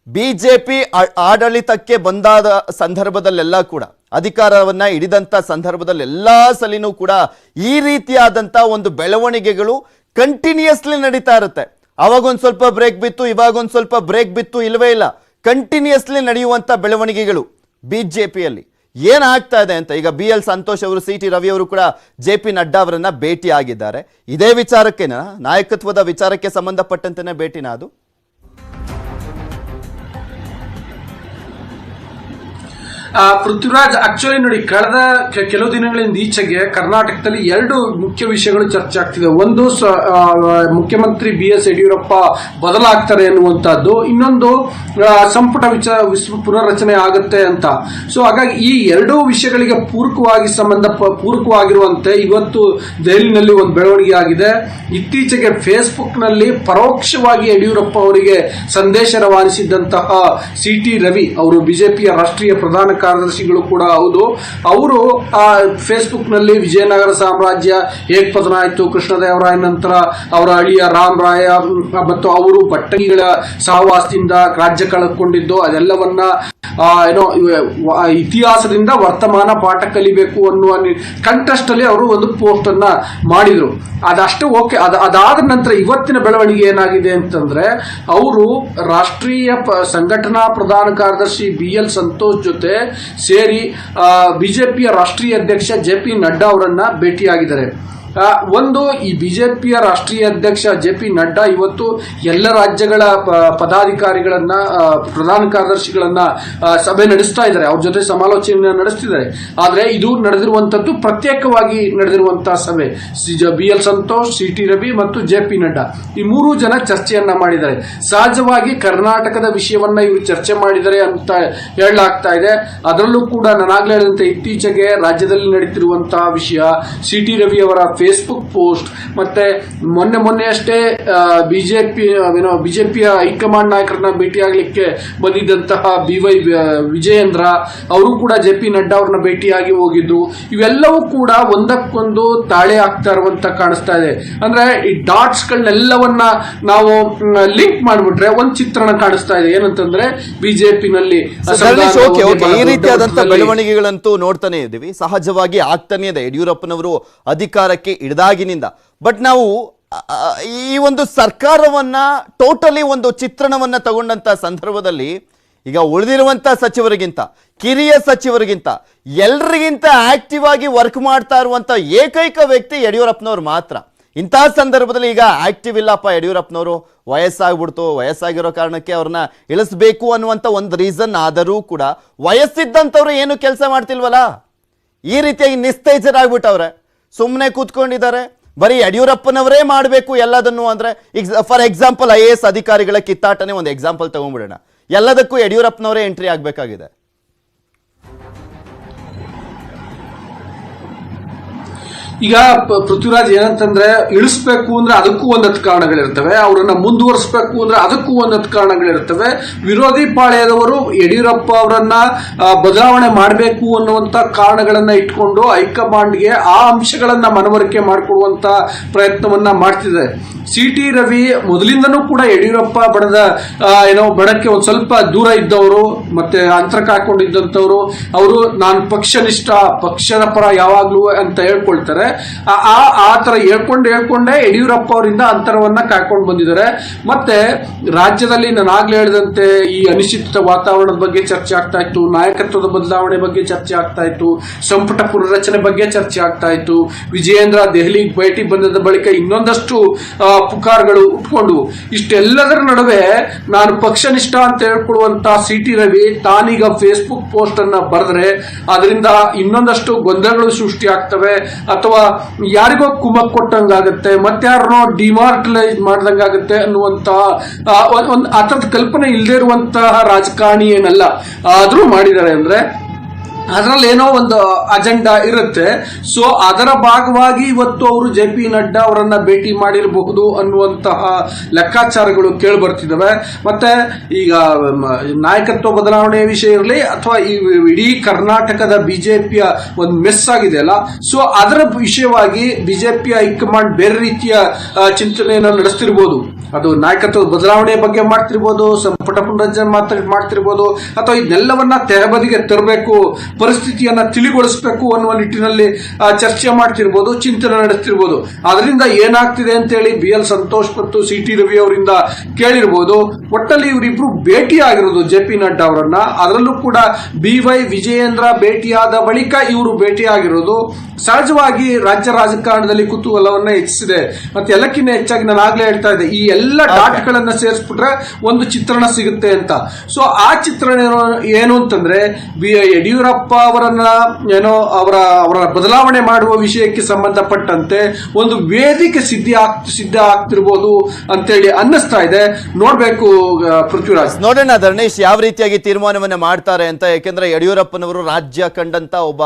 ಬಿಜೆಪಿ ಆಡಳಿತಕ್ಕೆ ಬಂದಾದ ಸಂದರ್ಭದಲ್ಲೆಲ್ಲ ಕೂಡ, ಅಧಿಕಾರವನ್ನ ಹಿಡಿದಂತ ಸಂದರ್ಭದಲ್ಲೆಲ್ಲಾ ಸಲಿನೂ ಕೂಡ ಈ ರೀತಿಯಾದಂತ ಒಂದು ಬೆಳವಣಿಗೆಗಳು ಕಂಟಿನ್ಯೂಸ್ಲಿ ನಡೀತಾ ಇರುತ್ತೆ. ಅವಾಗೊಂದು ಸ್ವಲ್ಪ ಬ್ರೇಕ್ ಬಿತ್ತು, ಇವಾಗೊಂದು ಸ್ವಲ್ಪ ಬ್ರೇಕ್ ಬಿತ್ತು, ಇಲ್ವೇ ಇಲ್ಲ, ಕಂಟಿನ್ಯೂಸ್ಲಿ ನಡೆಯುವಂತ ಬೆಳವಣಿಗೆಗಳು ಬಿಜೆಪಿಯಲ್ಲಿ ಏನಾಗ್ತಾ ಇದೆ ಅಂತ. ಈಗ BL ಸಂತೋಷ್ ಅವರು CT ರವಿ ಅವರು ಕೂಡ JP ನಡ್ಡಾ ಅವರನ್ನ ಭೇಟಿ ಆಗಿದ್ದಾರೆ. ಇದೇ ವಿಚಾರಕ್ಕೆನಾ, ನಾಯಕತ್ವದ ವಿಚಾರಕ್ಕೆ ಸಂಬಂಧಪಟ್ಟಂತೆನೇ ಭೇಟಿನ ಅದು? ಪೃಥ್ವಿರಾಜ್, ಆಕ್ಚುಲಿ ನೋಡಿ, ಕಳೆದ ಕೆಲವು ದಿನಗಳಿಂದ ಈಚೆಗೆ ಕರ್ನಾಟಕದಲ್ಲಿ 2 ಮುಖ್ಯ ವಿಷಯಗಳು ಚರ್ಚೆ ಆಗ್ತಿದೆ. ಒಂದು, ಮುಖ್ಯಮಂತ್ರಿ BS ಯಡಿಯೂರಪ್ಪ ಬದಲಾಗ್ತಾರೆ ಎನ್ನುವಂತಹದ್ದು, ಇನ್ನೊಂದು ಸಂಪುಟ ಪುನರ್ರಚನೆ ಆಗುತ್ತೆ ಅಂತ. ಸೊ ಹಾಗಾಗಿ ಈ 2 ವಿಷಯಗಳಿಗೆ ಪೂರಕವಾಗಿರುವಂತೆ ಇವತ್ತು ದೆಹಲಿನಲ್ಲಿ ಒಂದು ಬೆಳವಣಿಗೆ ಆಗಿದೆ. ಇತ್ತೀಚೆಗೆ ಫೇಸ್ಬುಕ್ ನಲ್ಲಿ ಪರೋಕ್ಷವಾಗಿ ಯಡಿಯೂರಪ್ಪ ಅವರಿಗೆ ಸಂದೇಶ ರವಾನಿಸಿದಂತಹ CT ರವಿ ಅವರು ಬಿಜೆಪಿಯ ರಾಷ್ಟ್ರೀಯ ಪ್ರಧಾನ ಕಾರ್ಯದರ್ಶಿಗಳು ಕೂಡ ಹೌದು. ಅವರು ಫೇಸ್ಬುಕ್ ನಲ್ಲಿ ವಿಜಯನಗರ ಸಾಮ್ರಾಜ್ಯ ಹೇಗ್ ಪತನ ಆಯಿತು, ಕೃಷ್ಣದೇವರಾಯ ನಂತರ ಅವರ ಅಳಿಯ ರಾಮರಾಯ ಮತ್ತು ಅವರು ಬಟ್ಟಂಗಿಗಳ ಸಹವಾಸದಿಂದ ರಾಜ್ಯ ಕಳೆದುಕೊಂಡಿದ್ದು, ಅದೆಲ್ಲವನ್ನ ಇತಿಹಾಸದಿಂದ ವರ್ತಮಾನ ಪಾಠ ಕಲಿಬೇಕು ಅನ್ನುವ ಕಂಟೆಸ್ಟ್ ಅಲ್ಲಿ ಅವರು ಒಂದು ಪೋಸ್ಟ್ ಅನ್ನ ಮಾಡಿದ್ರು. ಅದಷ್ಟು ಓಕೆ. ಅದಾದ ನಂತರ ಇವತ್ತಿನ ಬೆಳವಣಿಗೆ ಏನಾಗಿದೆ ಅಂತಂದ್ರೆ, ಅವರು ರಾಷ್ಟ್ರೀಯ ಸಂಘಟನಾ ಪ್ರಧಾನ ಕಾರ್ಯದರ್ಶಿ BL ಸಂತೋಷ್ ಜೊತೆ ಸೇರಿ ಬಿಜೆಪಿಯ ರಾಷ್ಟ್ರೀಯ ಅಧ್ಯಕ್ಷ JP ನಡ್ಡಾ ಅವರನ್ನ ಭೇಟಿಯಾಗಿದ್ದಾರೆ. ಒಂದು, ಈ ಬಿಜೆಪಿಯ ರಾಷ್ಟ್ರೀಯ ಅಧ್ಯಕ್ಷ JP ನಡ್ಡಾ ಇವತ್ತು ಎಲ್ಲ ರಾಜ್ಯಗಳ ಪದಾಧಿಕಾರಿಗಳನ್ನ, ಪ್ರಧಾನ ಕಾರ್ಯದರ್ಶಿಗಳನ್ನ ಸಭೆ ನಡೆಸ್ತಾ ಇದ್ದಾರೆ, ಅವ್ರ ಜೊತೆ ಸಮಾಲೋಚನೆ ನಡೆಸ್ತಿದ್ದಾರೆ. ಆದ್ರೆ ಇದು ನಡೆದಿರುವಂತದ್ದು ಪ್ರತ್ಯೇಕವಾಗಿ ನಡೆದಿರುವಂತಹ ಸಭೆ. BL ಸಂತೋಷ್, CT ರವಿ ಮತ್ತು JP ನಡ್ಡಾ ಈ 3 ಜನ ಚರ್ಚೆಯನ್ನ ಮಾಡಿದ್ದಾರೆ. ಸಹಜವಾಗಿ ಕರ್ನಾಟಕದ ವಿಷಯವನ್ನ ಇವರು ಚರ್ಚೆ ಮಾಡಿದ್ದಾರೆ ಅಂತ ಹೇಳಲಾಗ್ತಾ ಇದೆ. ಅದರಲ್ಲೂ ಕೂಡ ನಾನಾಗ್ಲೇ ಹೇಳಿದಂತೆ ಇತ್ತೀಚೆಗೆ ರಾಜ್ಯದಲ್ಲಿ ನಡೀತಿರುವಂತಹ ವಿಷಯ, CT ರವಿ ಅವರ ಫೇಸ್ಬುಕ್ ಪೋಸ್ಟ್, ಮತ್ತೆ ಮೊನ್ನೆ ಅಷ್ಟೇ ಬಿಜೆಪಿಯ ಹೈಕಮಾಂಡ್ ನಾಯಕರನ್ನ ಭೇಟಿಯಾಗಲಿಕ್ಕೆ ಬಂದಿದ್ದಂತಹ BY ವಿಜಯೇಂದ್ರ ಅವರು ಕೂಡ JP ನಡ್ಡಾ ಅವ್ರನ್ನ ಭೇಟಿಯಾಗಿ ಹೋಗಿದ್ರು. ಇವೆಲ್ಲವೂ ಕೂಡ ಒಂದಕ್ಕೊಂದು ತಾಳೆ ಆಗ್ತಾ ಇರುವಂತ ಕಾಣಿಸ್ತಾ ಇದೆ. ಅಂದ್ರೆ ಈ ಡಾಟ್ಸ್ ಗಳನ್ನೆಲ್ಲವನ್ನ ನಾವು ಲಿಂಕ್ ಮಾಡಿಬಿಟ್ರೆ ಒಂದು ಚಿತ್ರಣ ಕಾಣಿಸ್ತಾ ಇದೆ. ಏನಂತಂದ್ರೆ ಬಿಜೆಪಿನಲ್ಲಿ ಈ ರೀತಿಯಾದಂತಹ ಬೆಳವಣಿಗೆಗಳಂತೂ ನೋಡ್ತಾನೆ ಇದ್ದೀವಿ, ಸಹಜವಾಗಿ ಆಗ್ತಾನೆ ಇದೆ ಯಡಿಯೂರಪ್ಪನವರು ಅಧಿಕಾರಕ್ಕೆ ಇಳಿದಾಗಿನಿಂದ. ಬಟ್ ನಾವು ಈ ಒಂದು ಸರ್ಕಾರವನ್ನ ಟೋಟಲಿ ಒಂದು ಚಿತ್ರಣವನ್ನ ತಗೊಂಡಂತ ಸಂದರ್ಭದಲ್ಲಿ ಈಗ ಉಳಿದಿರುವಂತ ಸಚಿವರಿಗಿಂತ, ಕಿರಿಯ ಸಚಿವರಿಗಿಂತ, ಎಲ್ಲರಿಗಿಂತ ಆಕ್ಟಿವ್ ಆಗಿ ವರ್ಕ್ ಮಾಡ್ತಾ ಇರುವಂತ ಏಕೈಕ ವ್ಯಕ್ತಿ ಯಡಿಯೂರಪ್ಪನವ್ರು ಮಾತ್ರ. ಇಂತಹ ಸಂದರ್ಭದಲ್ಲಿ ಈಗ ಆಕ್ಟಿವ್ ಇಲ್ಲಪ್ಪ ಯಡಿಯೂರಪ್ಪನವರು, ವಯಸ್ಸಾಗಿರೋ ಕಾರಣಕ್ಕೆ ಅವ್ರನ್ನ ಇಳಿಸ್ಬೇಕು ಅನ್ನುವಂಥ ಒಂದು ರೀಸನ್ ಆದರೂ ಕೂಡ ವಯಸ್ಸಿದ್ದಂಥವ್ರು ಏನು ಕೆಲಸ ಮಾಡ್ತಿಲ್ವಲ್ಲ, ಈ ರೀತಿಯಾಗಿ ನಿಸ್ತೇಜರಾಗ್ಬಿಟ್ಟವ್ರೆ, ಸುಮ್ಮನೆ ಕೂತ್ಕೊಂಡಿದ್ದಾರೆ. ಬರೀ ಯಡಿಯೂರಪ್ಪನವರೇ ಮಾಡಬೇಕು ಎಲ್ಲದನ್ನು ಅಂದ್ರೆ, ಫಾರ್ ಎಕ್ಸಾಂಪಲ್ IAS ಅಧಿಕಾರಿಗಳ ಕಿತ್ತಾಟನೆ ಒಂದು ಎಕ್ಸಾಂಪಲ್ ತಗೊಂಡ್ಬಿಡೋಣ. ಎಲ್ಲದಕ್ಕೂ ಯಡಿಯೂರಪ್ಪನವರೇ ಎಂಟ್ರಿ ಆಗಬೇಕಾಗಿದೆ. ಈಗ ಪೃಥ್ವಿರಾಜ್ ಏನಂತಂದ್ರೆ, ಇಳಿಸ್ಬೇಕು ಅಂದ್ರೆ ಅದಕ್ಕೂ ಒಂದತ್ತು ಕಾರಣಗಳಿರ್ತವೆ, ಅವರನ್ನ ಮುಂದುವರಿಸಬೇಕು ಅಂದ್ರೆ ಅದಕ್ಕೂ ಒಂದತ್ತು ಕಾರಣಗಳಿರ್ತವೆ. ವಿರೋಧಿ ಪಾಳ್ಯದವರು ಯಡಿಯೂರಪ್ಪ ಅವರನ್ನ ಬದಲಾವಣೆ ಮಾಡಬೇಕು ಅನ್ನುವಂತ ಕಾರಣಗಳನ್ನ ಇಟ್ಕೊಂಡು ಹೈಕಮಾಂಡ್ಗೆ ಆ ಅಂಶಗಳನ್ನ ಮನವರಿಕೆ ಮಾಡಿಕೊಡುವಂತ ಪ್ರಯತ್ನವನ್ನ ಮಾಡ್ತಿದ್ದಾರೆ. CT ರವಿ ಮೊದಲಿಂದನೂ ಕೂಡ ಯಡಿಯೂರಪ್ಪ ಬಣಕ್ಕೆ ಒಂದ್ ಸ್ವಲ್ಪ ದೂರ ಇದ್ದವರು, ಮತ್ತೆ ಅಂತರ ಕಾಕೊಂಡಿದ್ದಂಥವ್ರು. ಅವರು ನಾನು ಪಕ್ಷನಿಷ್ಠ, ಪಕ್ಷದ ಪರ ಯಾವಾಗ್ಲೂ ಅಂತ ಹೇಳ್ಕೊಳ್ತಾರೆ. ಆ ತರ ಹೇಳ್ಕೊಂಡೇ ಯಡಿಯೂರಪ್ಪ ಅವರಿಂದ ಅಂತರವನ್ನ ಕಾಯ್ಕೊಂಡು ಬಂದಿದ್ದಾರೆ. ಮತ್ತೆ ರಾಜ್ಯದಲ್ಲಿ ನಾನು ಆಗ್ಲೇ ಹೇಳಿದಂತೆ ಈ ಅನಿಶ್ಚಿತ ವಾತಾವರಣದ ಬಗ್ಗೆ ಚರ್ಚೆ ಆಗ್ತಾ ಇತ್ತು, ನಾಯಕತ್ವದ ಬದಲಾವಣೆ ಬಗ್ಗೆ ಚರ್ಚೆ ಆಗ್ತಾ ಇತ್ತು, ಸಂಪುಟ ಪುನರ್ರಚನೆ ಬಗ್ಗೆ ಚರ್ಚೆ ಆಗ್ತಾ ಇತ್ತು. ವಿಜಯೇಂದ್ರ ದೆಹಲಿಗೆ ಭೇಟಿ ಬಂದ ಬಳಿಕ ಇನ್ನೊಂದಷ್ಟು ಪುಕಾರ್ಗಳು ಉಟ್ಕೊಂಡು, ಇಷ್ಟೆಲ್ಲದರ ನಡುವೆ ನಾನು ಪಕ್ಷನಿಷ್ಠ ಅಂತ ಹೇಳ್ಕೊಡುವಂತ CT ರವಿ ತಾನೀಗ ಫೇಸ್ಬುಕ್ ಪೋಸ್ಟ್ ಅನ್ನ ಬರೆದ್ರೆ ಅದರಿಂದ ಇನ್ನೊಂದಷ್ಟು ಗೊಂದಲಗಳು ಸೃಷ್ಟಿ ಆಗ್ತವೆ, ಅಥವಾ ಯಾರಿಗೋ ಕುಮಕ್ ಕೊಟ್ಟಂಗಾಗತ್ತೆ, ಮತ್ತಾರನೋ ಡಿಮಾರ್ಟಲೈಸ್ ಮಾಡ್ದಂಗಾಗತ್ತೆ ಅನ್ನುವಂತಹ ಒಂದು ಆ ಥರದ ಕಲ್ಪನೆ ಇಲ್ಲದೆ ಇರುವಂತಹ ರಾಜಕಾರಣಿ ಏನಲ್ಲ. ಆದ್ರೂ ಮಾಡಿದ್ದಾರೆ ಅಂದ್ರೆ ಅದರಲ್ಲಿ ಏನೋ ಒಂದು ಅಜೆಂಡಾ ಇರುತ್ತೆ. ಸೊ ಅದರ ಭಾಗವಾಗಿ ಇವತ್ತು ಅವರು JP ನಡ್ಡಾ ಅವರನ್ನ ಭೇಟಿ ಮಾಡಿರಬಹುದು ಅನ್ನುವಂತಹ ಲೆಕ್ಕಾಚಾರಗಳು ಕೇಳಿ ಬರ್ತಿದ್ದಾವೆ. ಮತ್ತೆ ಈಗ ನಾಯಕತ್ವ ಬದಲಾವಣೆ ವಿಷಯ ಇರಲಿ, ಅಥವಾ ಈ ಇಡೀ ಕರ್ನಾಟಕದ ಬಿಜೆಪಿಯ ಒಂದು ಮೆಸ್ ಆಗಿದೆಯಲ್ಲ, ಸೊ ಅದರ ವಿಷಯವಾಗಿ ಬಿಜೆಪಿಯ ಹೈಕಮಾಂಡ್ ಬೇರೆ ರೀತಿಯ ಚಿಂತನೆಯನ್ನು ನಡೆಸ್ತಿರ್ಬೋದು. ಅದು ನಾಯಕತ್ವದ ಬದಲಾವಣೆ ಬಗ್ಗೆ ಮಾಡ್ತಿರ್ಬೋದು, ಸಂಪುಟ ಪುನರ್ರಚನೆ ಮಾಡ್ತಿರ್ಬೋದು, ಅಥವಾ ಇದನ್ನೆಲ್ಲವನ್ನ ತೆರೆಬದಿಗೆ ತರಬೇಕು, ಪರಿಸ್ಥಿತಿಯನ್ನ ತಿಳಿಗೊಳಿಸಬೇಕು ಅನ್ನುವ ನಿಟ್ಟಿನಲ್ಲಿ ಚರ್ಚೆ ಮಾಡ್ತಿರ್ಬೋದು, ಚಿಂತನೆ ನಡೆಸ್ತಿರ್ಬೋದು. ಅದರಿಂದ ಏನಾಗ್ತಿದೆ ಅಂತೇಳಿ BL ಸಂತೋಷ್ ಮತ್ತು CT ರವಿ ಅವರಿಂದ ಕೇಳಿರ್ಬೋದು. ಒಟ್ಟಲ್ಲಿ ಇವರಿಬ್ರು ಭೇಟಿ ಆಗಿರೋದು JP ನಡ್ಡಾ ಅವರನ್ನ, ಅದರಲ್ಲೂ ಕೂಡ BY ವಿಜಯೇಂದ್ರ ಭೇಟಿಯಾದ ಬಳಿಕ ಇವರು ಭೇಟಿ ಆಗಿರೋದು ಸಹಜವಾಗಿ ರಾಜ್ಯ ರಾಜಕಾರಣದಲ್ಲಿ ಕುತೂಹಲವನ್ನ ಹೆಚ್ಚಿಸಿದೆ. ಮತ್ತೆ ಎಲ್ಲಕ್ಕಿಂತ ಹೆಚ್ಚಾಗಿ ನಾನು ಆಗ್ಲೇ ಹೇಳ್ತಾ ಇದ್ದೆ, ಈ ಎಲ್ಲ ಡಾಟ್ ಗಳನ್ನ ಸೇರಿಸ್ಬಿಟ್ರೆ ಒಂದು ಚಿತ್ರಣ ಸಿಗುತ್ತೆ ಅಂತ. ಸೊ ಆ ಚಿತ್ರಣ ಏನು ಅಂತಂದ್ರೆ, ಯಡಿಯೂರಪ್ಪ ಅವರನ್ನ ಅವರ ಬದಲಾವಣೆ ಮಾಡುವ ವಿಷಯಕ್ಕೆ ಸಂಬಂಧಪಟ್ಟಂತೆ ಒಂದು ವೇದಿಕೆ ಸಿದ್ಧ ಆಗ್ತಿರ್ಬೋದು ಅಂತೇಳಿ ಅನ್ನಿಸ್ತಾ ಇದೆ. ನೋಡ್ಬೇಕು ಪೃಥ್ವಿರಾಜ್. ನೋಡೋಣ ಧರ್ಣೇಶ್ ಯಾವ ರೀತಿಯಾಗಿ ತೀರ್ಮಾನವನ್ನ ಮಾಡ್ತಾರೆ ಅಂತ. ಯಾಕೆಂದ್ರೆ ಯಡಿಯೂರಪ್ಪನವರು ರಾಜ್ಯ ಕಂಡಂತ ಒಬ್ಬ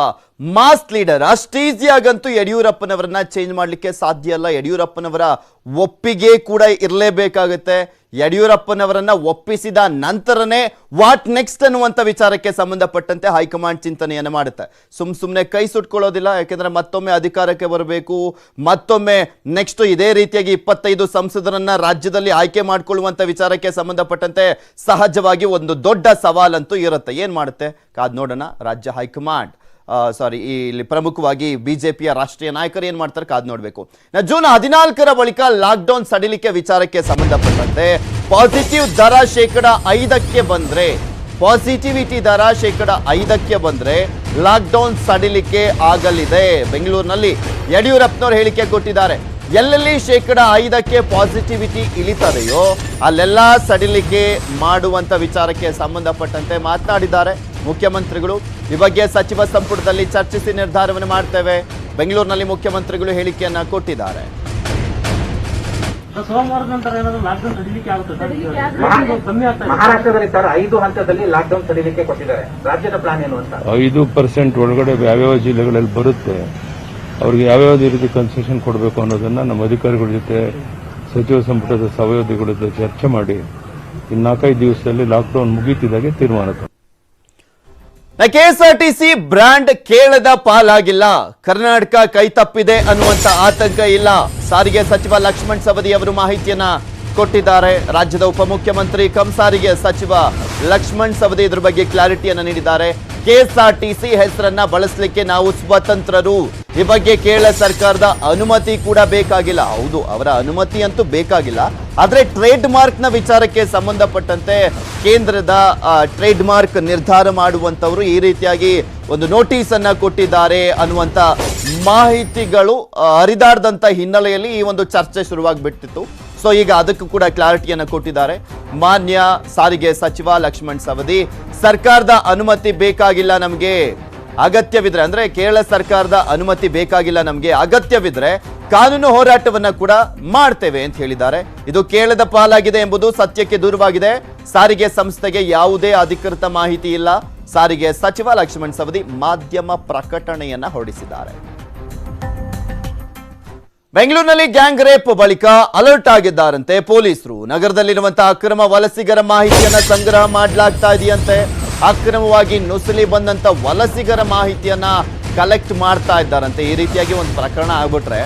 ಮಾಸ್ ಲೀಡರ್. ಅಷ್ಟು ಈಸಿಯಾಗಂತೂ ಯಡಿಯೂರಪ್ಪನವರನ್ನ ಚೇಂಜ್ ಮಾಡ್ಲಿಕ್ಕೆ ಸಾಧ್ಯ ಅಲ್ಲ. ಯಡಿಯೂರಪ್ಪನವರ ಒಪ್ಪಿಗೆ ಕೂಡ ಇರಲೇಬೇಕಾಗುತ್ತೆ. ಯಡಿಯೂರಪ್ಪನವರನ್ನ ಒಪ್ಪಿಸಿದ ನಂತರನೇ ವಾಟ್ ನೆಕ್ಸ್ಟ್ ಅನ್ನುವಂಥ ವಿಚಾರಕ್ಕೆ ಸಂಬಂಧಪಟ್ಟಂತೆ ಹೈಕಮಾಂಡ್ ಚಿಂತನೆಯನ್ನು ಮಾಡುತ್ತೆ. ಸುಮ್ಮನೆ ಕೈ ಸುಟ್ಕೊಳ್ಳೋದಿಲ್ಲ. ಯಾಕೆಂದ್ರೆ ಮತ್ತೊಮ್ಮೆ ಅಧಿಕಾರಕ್ಕೆ ಬರಬೇಕು, ಮತ್ತೊಮ್ಮೆ ನೆಕ್ಸ್ಟ್ ಇದೇ ರೀತಿಯಾಗಿ 25 ಸಂಸದರನ್ನ ರಾಜ್ಯದಲ್ಲಿ ಆಯ್ಕೆ ಮಾಡಿಕೊಳ್ಳುವಂಥ ವಿಚಾರಕ್ಕೆ ಸಂಬಂಧಪಟ್ಟಂತೆ ಸಹಜವಾಗಿ ಒಂದು ದೊಡ್ಡ ಸವಾಲಂತೂ ಇರುತ್ತೆ. ಏನ್ ಮಾಡುತ್ತೆ ಕಾದ್ ನೋಡೋಣ. ರಾಜ್ಯ ಹೈಕಮಾಂಡ್ ಇಲ್ಲಿ ಪ್ರಮುಖವಾಗಿ ಬಿಜೆಪಿಯ ರಾಷ್ಟ್ರೀಯ ನಾಯಕರು ಏನ್ ಮಾಡ್ತಾರೆ ಕಾದ್ ನೋಡ್ಬೇಕು. ಜೂನ್ 14ರ ಬಳಿಕ ಲಾಕ್ಡೌನ್ ಸಡಿಲಿಕೆ ವಿಚಾರಕ್ಕೆ ಸಂಬಂಧಪಟ್ಟಂತೆ ಪಾಸಿಟಿವ್ ದರ 5% ಬಂದ್ರೆ ಪಾಸಿಟಿವಿಟಿ ದರ 5% ಬಂದ್ರೆ ಲಾಕ್ಡೌನ್ ಸಡಿಲಿಕೆ ಆಗಲಿದೆ. ಬೆಂಗಳೂರಿನಲ್ಲಿ ಯಡಿಯೂರಪ್ಪನವರು ಹೇಳಿಕೆ ಕೊಟ್ಟಿದ್ದಾರೆ. ಎಲ್ಲೆಲ್ಲಿ 5% ಪಾಸಿಟಿವಿಟಿ ಇಳಿತದೆಯೋ ಅಲ್ಲೆಲ್ಲ ಸಡಿಲಿಕೆ ಮಾಡುವಂತ ವಿಚಾರಕ್ಕೆ ಸಂಬಂಧಪಟ್ಟಂತೆ ಮಾತನಾಡಿದ್ದಾರೆ ಮುಖ್ಯಮಂತ್ರಿಗಳು. ಈ ಬಗ್ಗೆ ಸಚಿವ ಸಂಪುಟದಲ್ಲಿ ಚರ್ಚಿಸಿ ನಿರ್ಧಾರವನ್ನು ಮಾಡ್ತೇವೆ. ಬೆಂಗಳೂರಿನಲ್ಲಿ ಮುಖ್ಯಮಂತ್ರಿಗಳು ಹೇಳಿಕೆಯನ್ನ ಕೊಟ್ಟಿದ್ದಾರೆ. ಸೋಮವಾರದ ನಂತರ ಏನಾದರೂ ಲಾಕ್ಡೌನ್ ಸಡಿಲಿಕೆ ಆಗುತ್ತೆ? ಮಹಾರಾಷ್ಟ್ರದಲ್ಲಿ ಸರ್ 5 ಹಂತದಲ್ಲಿ ಲಾಕ್ಡೌನ್ ಸಡಿಲಿಕೆ ಕೊಟ್ಟಿದ್ದಾರೆ. ರಾಜ್ಯದ ಪ್ಲಾನ್ ಏನು ಅಂತ? 5% ಒಳಗಡೆ ಯಾವ್ಯಾವ ಜಿಲ್ಲೆಗಳಲ್ಲಿ ಬರುತ್ತೆ, ಅವ್ರಿಗೆ ಯಾವ್ಯಾವ ರೀತಿ ಕನ್ಸೆಷನ್ ಕೊಡಬೇಕು ಅನ್ನೋದನ್ನ ನಮ್ಮ ಅಧಿಕಾರಿಗಳ ಜೊತೆ ಸಚಿವ ಸಂಪುಟದ ಸಹಯೋಗಿಗಳ ಜೊತೆ ಚರ್ಚೆ ಮಾಡಿ 4-5 ದಿವಸದಲ್ಲಿ ಲಾಕ್ಡೌನ್ ಮುಗೀತಿದ್ದಾಗೆ ತೀರ್ಮಾನ. ಕೆಎಸ್ಆರ್ಟಿಸಿ ಬ್ರ್ಯಾಂಡ್ ಕೇಳದ ಪಾಲಾಗಿಲ್ಲ, ಕರ್ನಾಟಕ ಕೈ ತಪ್ಪಿದೆ ಅನ್ನುವಂತ ಆತಂಕ ಇಲ್ಲ. ಸಾರಿಗೆ ಸಚಿವ ಲಕ್ಷ್ಮಣ್ ಸವದಿ ಅವರು ಮಾಹಿತಿಯನ್ನ ಕೊಟ್ಟಿದ್ದಾರೆ. ರಾಜ್ಯದ ಉಪಮುಖ್ಯಮಂತ್ರಿ ಕಮ್ ಸಾರಿಗೆ ಸಚಿವ ಲಕ್ಷ್ಮಣ್ ಸವದಿ ಇದ್ರ ಬಗ್ಗೆ ಕ್ಲಾರಿಟಿಯನ್ನ ನೀಡಿದ್ದಾರೆ. ಕೆಎಸ್ಆರ್ಟಿಸಿ ಹೆಸರನ್ನ ಬಳಸಲಿಕ್ಕೆ ನಾವು ಸ್ವತಂತ್ರರು, ಈ ಬಗ್ಗೆ ಕೇರಳ ಸರ್ಕಾರದ ಅನುಮತಿ ಕೂಡ ಬೇಕಾಗಿಲ್ಲ. ಹೌದು, ಅವರ ಅನುಮತಿ ಅಂತೂ ಬೇಕಾಗಿಲ್ಲ. ಆದ್ರೆ ಟ್ರೇಡ್ ಮಾರ್ಕ್ ನ ವಿಚಾರಕ್ಕೆ ಸಂಬಂಧಪಟ್ಟಂತೆ ಕೇಂದ್ರದ ಟ್ರೇಡ್ ಮಾರ್ಕ್ ನಿರ್ಧಾರ ಮಾಡುವಂತವರು ಈ ರೀತಿಯಾಗಿ ಒಂದು ನೋಟಿಸ್ ಅನ್ನ ಕೊಟ್ಟಿದ್ದಾರೆ ಅನ್ನುವಂತ ಮಾಹಿತಿಗಳು ಹರಿದಾಡದಂತ ಹಿನ್ನೆಲೆಯಲ್ಲಿ ಈ ಒಂದು ಚರ್ಚೆ ಶುರುವಾಗ್ಬಿಟ್ಟಿತ್ತು. ಸೊ ಈಗ ಅದಕ್ಕೂ ಕೂಡ ಕ್ಲಾರಿಟಿಯನ್ನು ಕೊಟ್ಟಿದ್ದಾರೆ ಮಾನ್ಯ ಸಾರಿಗೆ ಸಚಿವ ಲಕ್ಷ್ಮಣ್ ಸವದಿ. ಸರ್ಕಾರದ ಅನುಮತಿ ಬೇಕಾಗಿಲ್ಲ ನಮಗೆ, ಅಗತ್ಯವಿದ್ರೆ ಅಂದ್ರೆ ಕೇರಳ ಸರ್ಕಾರದ ಅನುಮತಿ ಬೇಕಾಗಿಲ್ಲ ನಮಗೆ, ಅಗತ್ಯವಿದ್ರೆ ಕಾನೂನು ಹೋರಾಟವನ್ನ ಕೂಡ ಮಾಡ್ತೇವೆ ಅಂತ ಹೇಳಿದ್ದಾರೆ. ಇದು ಕೇರಳದ ಪಾಲಾಗಿದೆ ಎಂಬುದು ಸತ್ಯಕ್ಕೆ ದೂರವಾಗಿದೆ. ಸಾರಿಗೆ ಸಂಸ್ಥೆಗೆ ಯಾವುದೇ ಅಧಿಕೃತ ಮಾಹಿತಿ ಇಲ್ಲ. ಸಾರಿಗೆ ಸಚಿವ ಲಕ್ಷ್ಮಣ್ ಸವದಿ ಮಾಧ್ಯಮ ಪ್ರಕಟಣೆಯನ್ನ ಹೊರಡಿಸಿದ್ದಾರೆ. ಬೆಂಗಳೂರಿನಲ್ಲಿ ಗ್ಯಾಂಗ್ ರೇಪ್ ಬಳಿಕ ಅಲರ್ಟ್ ಆಗಿದ್ದಾರಂತೆ ಪೊಲೀಸರು. ನಗರದಲ್ಲಿರುವಂತಹ ಅಕ್ರಮ ವಲಸಿಗರ ಮಾಹಿತಿಯನ್ನ ಸಂಗ್ರಹ ಮಾಡಲಾಗ್ತಾ ಇದೆಯಂತೆ. ಅಕ್ರಮವಾಗಿ ನುಸುಳಿ ಬಂದಂತ ವಲಸಿಗರ ಮಾಹಿತಿಯನ್ನ ಕಲೆಕ್ಟ್ ಮಾಡ್ತಾ ಇದ್ದಾರಂತೆ. ಈ ರೀತಿಯಾಗಿ ಒಂದು ಪ್ರಕರಣ ಆಗ್ಬಿಟ್ರೆ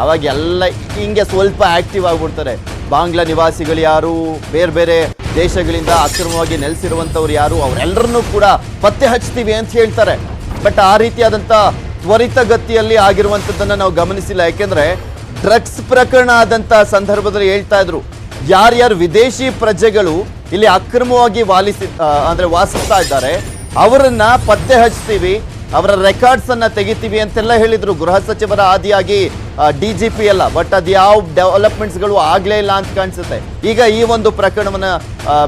ಅವಾಗ ಎಲ್ಲ ಹಿಂಗೆ ಸ್ವಲ್ಪ ಆಕ್ಟಿವ್ ಆಗ್ಬಿಡ್ತಾರೆ. ಬಾಂಗ್ಲಾ ನಿವಾಸಿಗಳು ಯಾರು, ಬೇರೆ ಬೇರೆ ದೇಶಗಳಿಂದ ಅಕ್ರಮವಾಗಿ ನೆಲೆಸಿರುವಂತವ್ರು ಯಾರು, ಅವರೆಲ್ಲರನ್ನೂ ಕೂಡ ಪತ್ತೆ ಹಚ್ತೀವಿ ಅಂತ ಹೇಳ್ತಾರೆ. ಬಟ್ ಆ ರೀತಿಯಾದಂತ ತ್ವರಿತಗತಿಯಲ್ಲಿ ಆಗಿರುವಂತದ್ದನ್ನ ನಾವು ಗಮನಿಸಿಲ್ಲ. ಯಾಕೆಂದ್ರೆ ಡ್ರಗ್ಸ್ ಪ್ರಕರಣ ಆದಂತ ಸಂದರ್ಭದಲ್ಲಿ ಹೇಳ್ತಾ ಇದ್ರು, ಯಾರ್ಯಾರು ವಿದೇಶಿ ಪ್ರಜೆಗಳು ಇಲ್ಲಿ ಅಕ್ರಮವಾಗಿ ವಾಸಿಸ್ತಾ ಇದ್ದಾರೆ ಅವರನ್ನ ಪತ್ತೆ ಹಚ್ತೀವಿ, ಅವರ ರೆಕಾರ್ಡ್ಸ್ ಅನ್ನ ತೆಗಿತೀವಿ ಅಂತೆಲ್ಲ ಹೇಳಿದ್ರು ಗೃಹ ಸಚಿವರ ಆದಿಯಾಗಿ DGP ಎಲ್ಲ. ಬಟ್ ಅದು ಯಾವ ಡೆವಲಪ್ಮೆಂಟ್ಸ್ಗಳು ಆಗ್ಲೇ ಇಲ್ಲ ಅಂತ ಕಾಣಿಸುತ್ತೆ. ಈಗ ಈ ಒಂದು ಪ್ರಕರಣವನ್ನ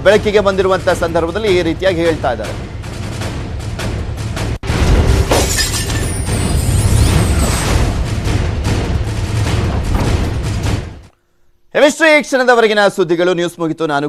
ಬೆಳಕಿಗೆ ಬಂದಿರುವಂತಹ ಸಂದರ್ಭದಲ್ಲಿ ಈ ರೀತಿಯಾಗಿ ಹೇಳ್ತಾ ಇದ್ದಾರೆ. ಇವಿಷ್ಟು ಈ ಕ್ಷಣದವರೆಗಿನ ಸುದ್ದಿಗಳು. ನ್ಯೂಸ್ ಮುಗಿತು. ನಾನು